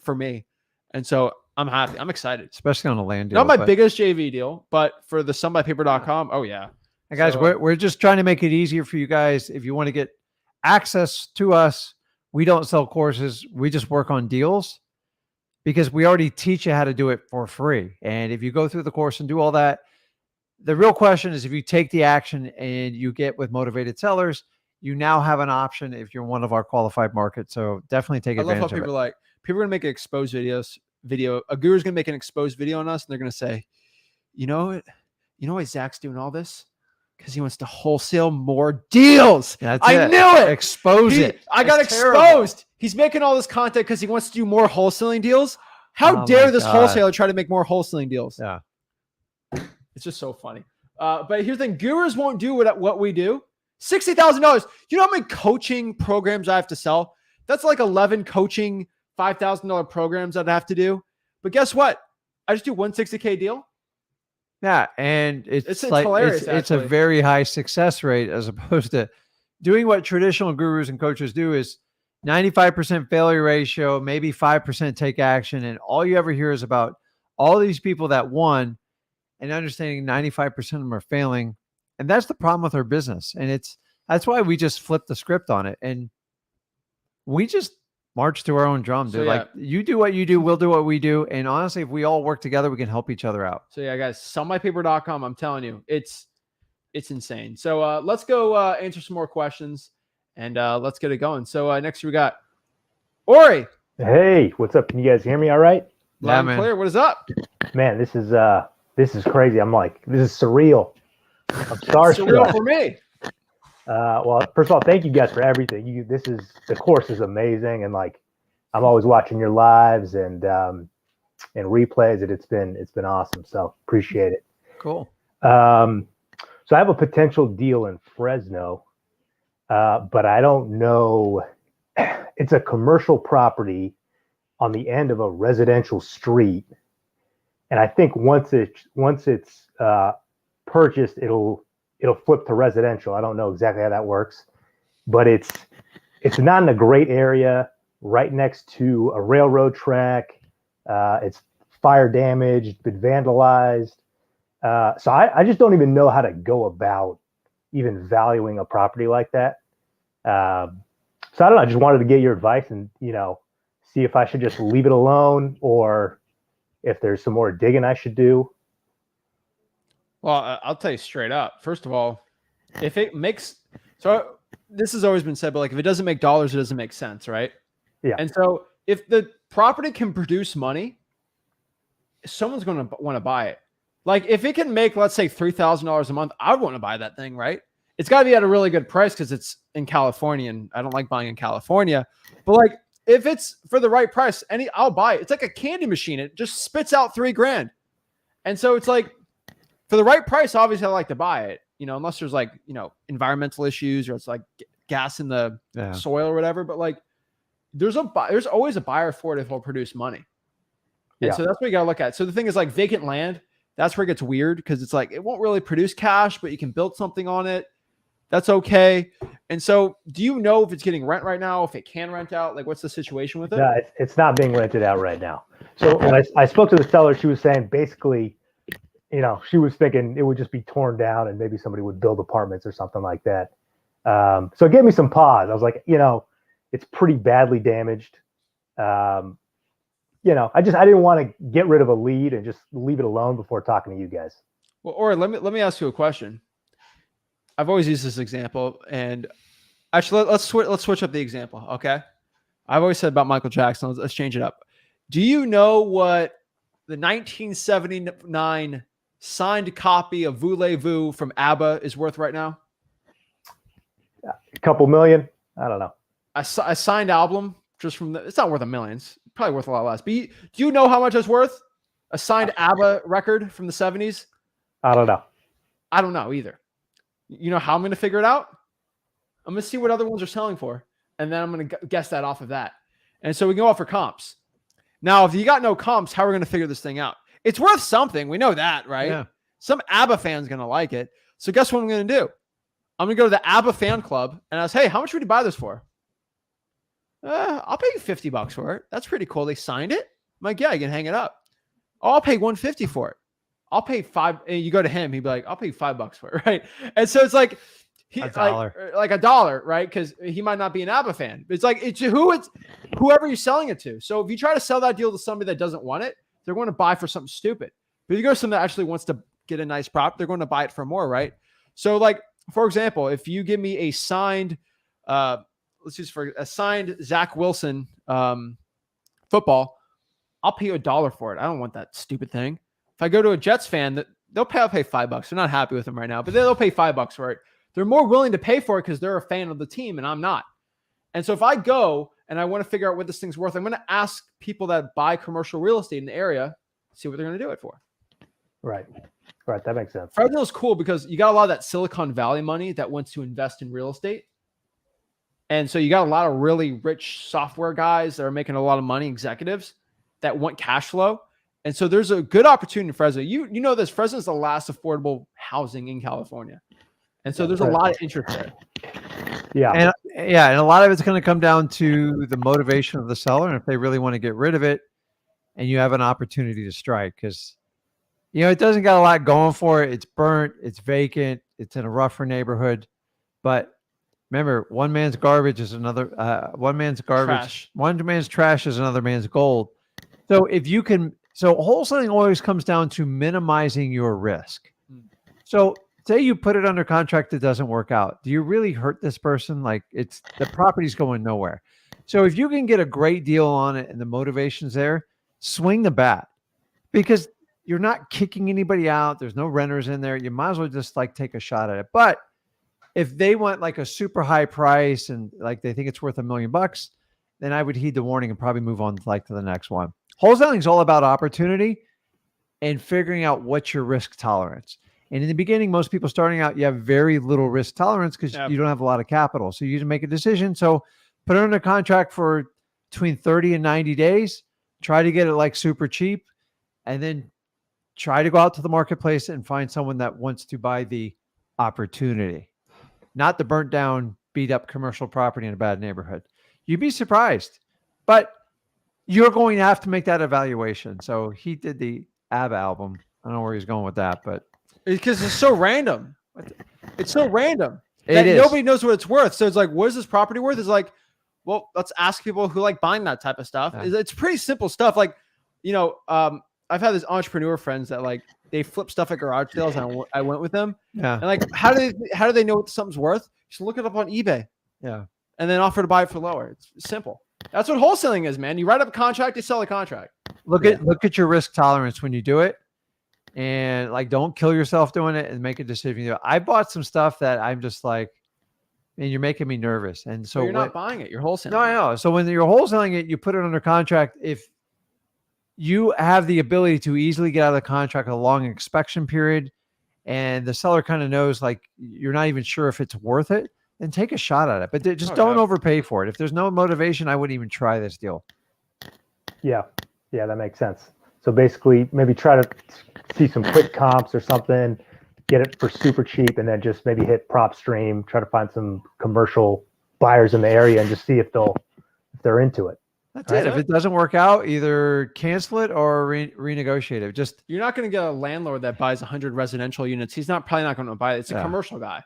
for me. And so I'm happy. I'm excited. Especially on a land deal. Not my biggest JV deal, but for the sellmypaper.com, oh yeah. Hey guys, so, we're just trying to make it easier for you guys. If you want to get access to us, we don't sell courses. We just work on deals because we already teach you how to do it for free. And if you go through the course and do all that, the real question is if you take the action and you get with motivated sellers, you now have an option if you're one of our qualified markets. So definitely take advantage of it. I love how people are going to make exposed video. A guru's going to make an exposed video on us and they're going to say, you know why Zach's doing all this? Because he wants to wholesale more deals. I knew it. Expose it. I got exposed. He's making all this content because he wants to do more wholesaling deals. How dare this wholesaler try to make more wholesaling deals? Yeah. It's just so funny. But here's the thing. Gurus won't do what we do. $60,000. You know how many coaching programs I have to sell? That's like 11 coaching $5,000 programs I'd have to do. But guess what? I just do one $60K deal. Yeah, and it's like hilarious. It's a very high success rate as opposed to doing what traditional gurus and coaches do is 95% failure ratio, maybe 5% take action, and all you ever hear is about all these people that won, and understanding 95% of them are failing, and that's the problem with our business, and that's why we just flip the script on it, and we just march to our own drum, dude. So, like you do what you do, we'll do what we do. And honestly, if we all work together, we can help each other out. So yeah, guys, sellmypaper.com. I'm telling you, it's insane. So let's go answer some more questions and let's get it going. So next we got Ori. Hey, what's up? Can you guys hear me all right? Loud and clear. What is up? Man, this is crazy. I'm like, this is surreal. I'm starstruck. Surreal for me. Well, first of all, thank you guys for everything. The course is amazing, and like, I'm always watching your lives and replays. It's been awesome. So appreciate it. Cool. So I have a potential deal in Fresno, but I don't know. It's a commercial property on the end of a residential street, and I think once it's purchased, it'll flip to residential. I don't know exactly how that works, but it's not in a great area, right next to a railroad track. It's fire damaged, been vandalized. So I just don't even know how to go about even valuing a property like that. So I don't know. I just wanted to get your advice and, see if I should just leave it alone or if there's some more digging I should do. Well, I'll tell you straight up. First of all, if it makes, so this has always been said, but like if it doesn't make dollars, it doesn't make sense, right? Yeah. And so if the property can produce money, someone's going to want to buy it. Like if it can make, let's say $3,000 a month, I would want to buy that thing, right? It's got to be at a really good price because it's in California, and I don't like buying in California. But like if it's for the right price, I'll buy it. It's like a candy machine. It just spits out $3,000. And so it's like, for the right price, obviously I like to buy it, unless there's like, environmental issues or it's like gas in the soil or whatever. But like there's always a buyer for it if it'll produce money. And so that's what you got to look at. So the thing is like vacant land, that's where it gets weird because it's like, it won't really produce cash, but you can build something on it. That's okay. And so do you know if it's getting rent right now, if it can rent out? Like, what's the situation with it? No, it's not being rented out right now. So when I spoke to the seller, she was saying basically, she was thinking it would just be torn down and maybe somebody would build apartments or something like that. So it gave me some pause. I was like, it's pretty badly damaged. I didn't want to get rid of a lead and just leave it alone before talking to you guys. Well, or let me ask you a question. I've always used this example, and actually, let's switch up the example. Okay, I've always said about Michael Jackson. Let's change it up. Do you know what the 1979 signed copy of Voulez-Vous from ABBA is worth right now? A couple million. I don't know. A signed album just from it's not worth $1 million. It's probably worth a lot less. But do you know how much it's worth? A signed ABBA record from the 70s? I don't know. I don't know either. You know how I'm going to figure it out? I'm going to see what other ones are selling for, and then I'm going to guess that off of that. And so we go off for comps. Now, if you got no comps, how are we going to figure this thing out? It's worth something. We know that, right? Yeah. Some ABBA fan's going to like it. So guess what I'm going to do? I'm going to go to the ABBA fan club and ask, hey, how much would you buy this for? I'll pay you $50 for it. That's pretty cool. They signed it. I'm like, yeah, you can hang it up. Oh, I'll pay $150 for it. I'll pay $5. And you go to him, he'd be like, I'll pay you $5 for it, right? And so it's like like $1, right? Because he might not be an ABBA fan. It's like it's whoever you're selling it to. So if you try to sell that deal to somebody that doesn't want it, they're going to buy for something stupid. But if you go to someone that actually wants to get a nice prop, they're going to buy it for more, right? So like, for example, if you give me a signed, let's use for a signed Zach Wilson football, I'll pay you $1 for it. I don't want that stupid thing. If I go to a Jets fan, I'll pay $5. They're not happy with him right now, but they'll pay $5 for it. They're more willing to pay for it because they're a fan of the team and I'm not. And so if I go and I want to figure out what this thing's worth, I'm going to ask people that buy commercial real estate in the area, see what they're going to do it for. Right. That makes sense. Fresno's cool because you got a lot of that Silicon Valley money that wants to invest in real estate. And so you got a lot of really rich software guys that are making a lot of money, executives that want cash flow. And so there's a good opportunity in Fresno. You know this, Fresno is the last affordable housing in California. And so there's a lot of interest there. Yeah. And a lot of it's going to come down to the motivation of the seller. And if they really want to get rid of it and you have an opportunity to strike, because, it doesn't got a lot going for it. It's burnt. It's vacant. It's in a rougher neighborhood. But remember, one man's garbage is another, one man's garbage. Trash. One man's trash is another man's gold. So if you can, so wholesaling always comes down to minimizing your risk. So say you put it under contract that doesn't work out. Do you really hurt this person? Like the property's going nowhere. So if you can get a great deal on it and the motivation's there, swing the bat because you're not kicking anybody out. There's no renters in there. You might as well just take a shot at it. But if they want like a super high price and like they think it's worth $1 million, then I would heed the warning and probably move on to the next one. Wholesaling is all about opportunity and figuring out what's your risk tolerance. And in the beginning, most people starting out, you have very little risk tolerance because you don't have a lot of capital. So you need to make a decision. So put it under contract for between 30 and 90 days. Try to get it super cheap. And then try to go out to the marketplace and find someone that wants to buy the opportunity, not the burnt down, beat up commercial property in a bad neighborhood. You'd be surprised. But you're going to have to make that evaluation. So he did the ABBA album. I don't know where he's going with that, but because it's so random. It's so random that nobody knows what it's worth. So it's like, what is this property worth? It's like, well, let's ask people who like buying that type of stuff. Yeah. It's pretty simple stuff. I've had this entrepreneur friends that they flip stuff at garage sales, and I went with them. Yeah. And how do they know what something's worth? Just look it up on eBay. Yeah. And then offer to buy it for lower. It's simple. That's what wholesaling is, man. You write up a contract, you sell a contract. Look at your risk tolerance when you do it, and don't kill yourself doing it, and make a decision. I bought some stuff that I'm just man, you're making me nervous. And so you're not buying it, you're wholesaling. No, I know. So when you're wholesaling it, you put it under contract. If you have the ability to easily get out of the contract a long inspection period, and the seller kind of knows you're not even sure if it's worth it, then take a shot at it. But just don't overpay for it. If there's no motivation, I wouldn't even try this deal. Yeah, that makes sense. So basically, maybe try to see some quick comps or something. get it for super cheap, and then just maybe hit prop stream, try to find some commercial buyers in the area and just see if they're into it. That's it. If it doesn't work out, either cancel it or renegotiate it. Just You're not going to get a landlord that buys 100 residential units. He's probably not going to buy it. It's a commercial guy.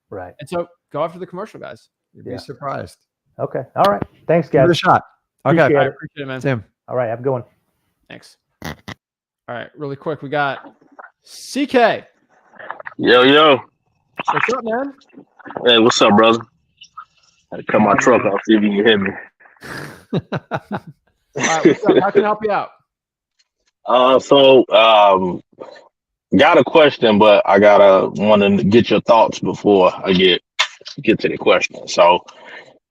Right. And so go after the commercial guys. You'd be surprised. Okay. All right. Thanks, Give guys. it a shot. Okay. Appreciate I it. appreciate it, man. Tim. All right. Have a good one. Thanks. All right. Really quick. We got CK. Yo. What's up, man? Hey, what's up, brother? I had to cut my truck off, see if you can hear me. All right. What's up? How can I help you out? Got a question, but I want to get your thoughts before I get to the question. So,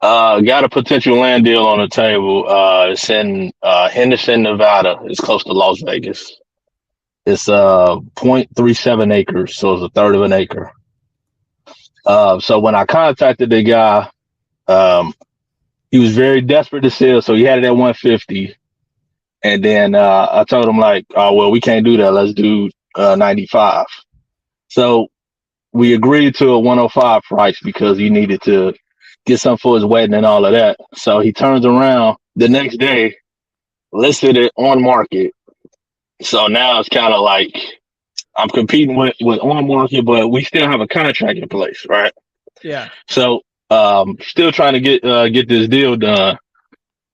got a potential land deal on the table. It's in Henderson, Nevada. It's close to Las Vegas. It's 0.37 acres, so it's a third of an acre. So when I contacted the guy, he was very desperate to sell, so he had it at 150. And then I told him like, oh, well, we can't do that. Let's do 95. So we agreed to a 105 price because he needed to get something for his wedding and all of that. So he turns around the next day, listed it on market. So now it's kind of like I'm competing with on market, but we still have a contract in place, right? Yeah. So still trying to get this deal done.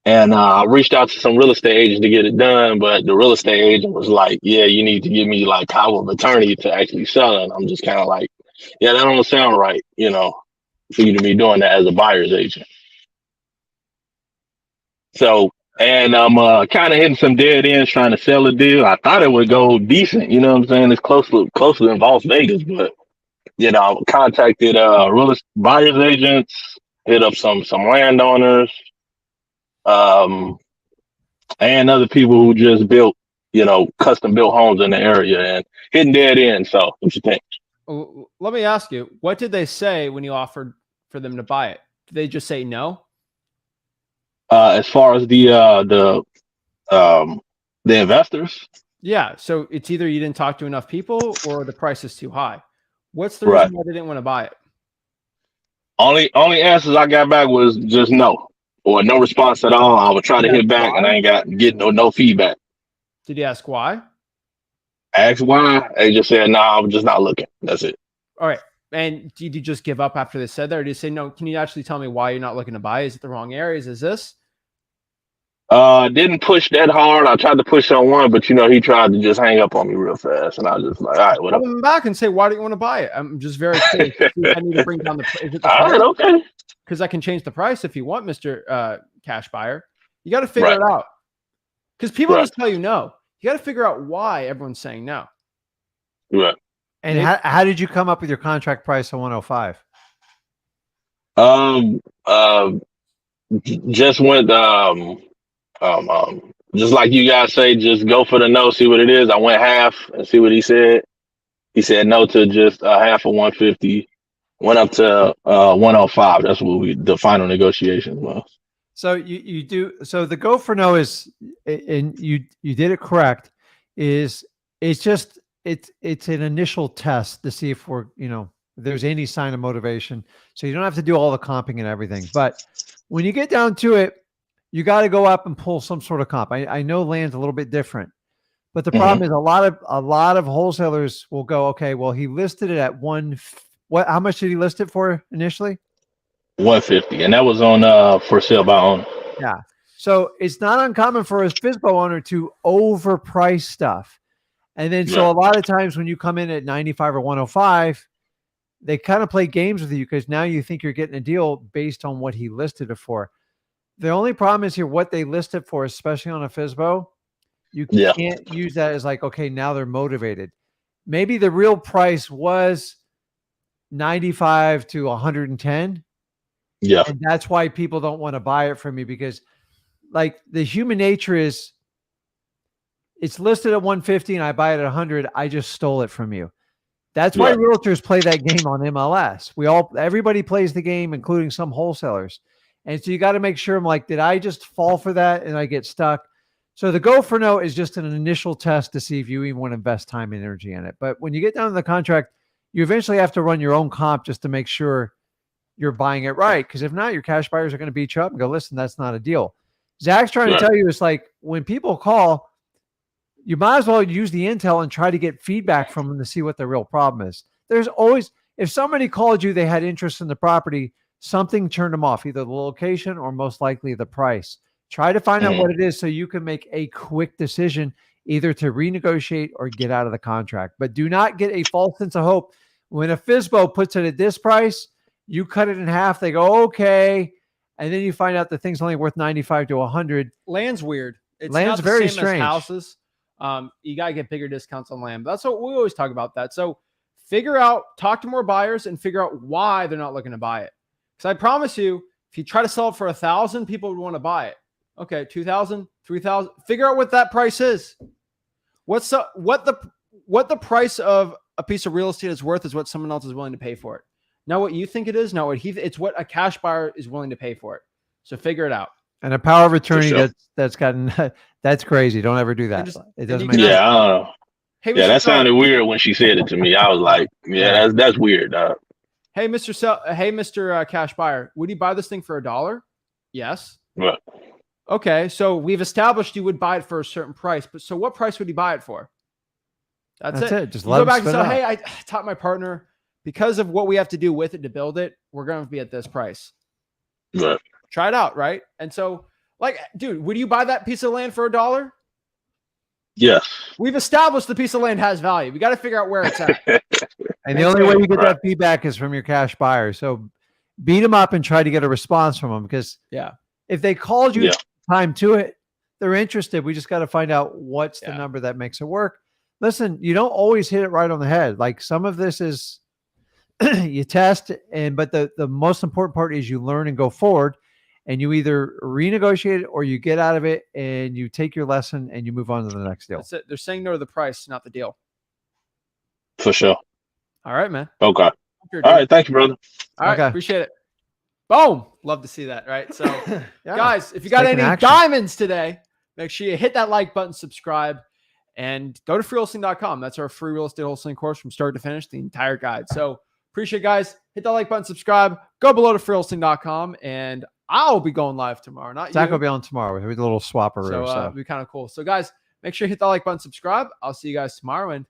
And I reached out to some real estate agents to get it done, but the real estate agent was like, yeah, you need to give me like power of attorney to actually sell it. And I'm just kind of like, yeah, that don't sound right, for you to be doing that as a buyer's agent. So, and I'm kind of hitting some dead ends trying to sell a deal. I thought it would go decent, you know what I'm saying? It's closely in Las Vegas, but, I contacted real estate buyer's agents, hit up some landowners, and other people who just built, custom built homes in the area and hitting dead ends. So what you think? Let me ask you, what did they say when you offered for them to buy it? Did they just say no? As far as the investors? Yeah. So it's either you didn't talk to enough people or the price is too high. What's the reason why they didn't want to buy it? Only answers I got back was just no. Or no response at all. I would try to hit back and I ain't get no feedback. Did you ask why? Ask why? They just said, no, I'm just not looking. That's it. All right. And did you just give up after they said that? Or did you say, no, can you actually tell me why you're not looking to buy? Is it the wrong areas? Is this? Didn't push that hard. I tried to push on one, but he tried to just hang up on me real fast. And I was just like, all right, whatever. Come back and say, why do you want to buy it? I'm just very curious. I need to bring down the all right, okay. Because I can change the price if you want, Mr. Cash Buyer. You got to figure it out. Because people just tell you no. You got to figure out why everyone's saying no. Right. And how did you come up with your contract price of 105? Just went just like you guys say, just go for the no, see what it is. I went half and see what he said. He said no to just half of 150. Went up to 105. That's what the final negotiations was. So you do. So the go for no is, and you did it correct. It's an initial test to see if if there's any sign of motivation. So you don't have to do all the comping and everything. But when you get down to it, you got to go up and pull some sort of comp. I know land's a little bit different, but the problem is a lot of wholesalers will go, okay, well, he listed it at how much did he list it for initially? 150, and that was on for sale by owner. Yeah. So it's not uncommon for a FSBO owner to overprice stuff. And then so a lot of times when you come in at 95 or 105, they kind of play games with you because now you think you're getting a deal based on what he listed it for. The only problem is here what they list it for, especially on a FSBO. You can't use that as like, okay, now they're motivated. Maybe the real price was 95 to 110. Yeah. And that's why people don't want to buy it from me because like the human nature is it's listed at 150 and I buy it at 100. I just stole it from you. That's why realtors play that game on MLS. Everybody plays the game, including some wholesalers. And so you got to make sure I'm like, did I just fall for that and I get stuck? So the go for no is just an initial test to see if you even want to invest time and energy in it. But when you get down to the contract, you eventually have to run your own comp just to make sure you're buying it right. Because if not, your cash buyers are going to beat you up and go, listen, that's not a deal. Zach's trying to tell you, it's like when people call, you might as well use the intel and try to get feedback from them to see what the real problem is. There's always, if somebody called you, they had interest in the property, something turned them off, either the location or most likely the price. Try to find out what it is so you can make a quick decision either to renegotiate or get out of the contract. But do not get a false sense of hope. When a FSBO puts it at this price, you cut it in half, they go, okay. And then you find out the thing's only worth 95 to 100. Land's weird. It's Land's not the very same strange. as houses. You got to get bigger discounts on land. But that's what we always talk about that. So figure out, talk to more buyers and figure out why they're not looking to buy it. Because I promise you, if you try to sell it for 1,000, people would want to buy it. Okay, 2,000, 3,000. Figure out what that price is. What the price of a piece of real estate is worth is what someone else is willing to pay for it. Not what you think it is. Not what it's what a cash buyer is willing to pay for it. So figure it out. And a power of attorney that's gotten that's crazy. Don't ever do that. It doesn't make sense. Yeah, I don't know. Hey, yeah, that sounded weird when she said it to me. I was like, yeah, that's weird, dog. Hey, Mr. Cash buyer, would you buy this thing for $1? Yes. What? Okay, so we've established you would buy it for a certain price, but so what price would you buy it for? That's it. Just go back and say, hey, I taught my partner because of what we have to do with it to build it, we're going to be at this price. Right. Try it out, right? And so, like, dude, would you buy that piece of land for $1? Yes. We've established the piece of land has value. We got to figure out where it's at. And the only way you get that feedback is from your cash buyer. So beat them up and try to get a response from them, because if they called you time to it, they're interested. We just got to find out what's the number that makes it work. Listen, you don't always hit it right on the head. Like some of this is you test, but the most important part is you learn and go forward, and you either renegotiate it or you get out of it and you take your lesson and you move on to the next deal. That's it. They're saying no to the price, not the deal. For sure. All right, man. Okay. All right. Thank you, brother. All right. Appreciate it. Boom. Love to see that. Right. So guys, if you got any diamonds today, make sure you hit that like button, subscribe, and go to freewholesaling.com. That's our free real estate wholesaling course from start to finish, the entire guide. So appreciate it, guys. Hit that like button, subscribe, go below to freewholesaling.com, and I'll be going live tomorrow. Not Zach you. will be on tomorrow. We'll do a little swap. So it'll be kind of cool. So guys, make sure you hit that like button, subscribe. I'll see you guys tomorrow, and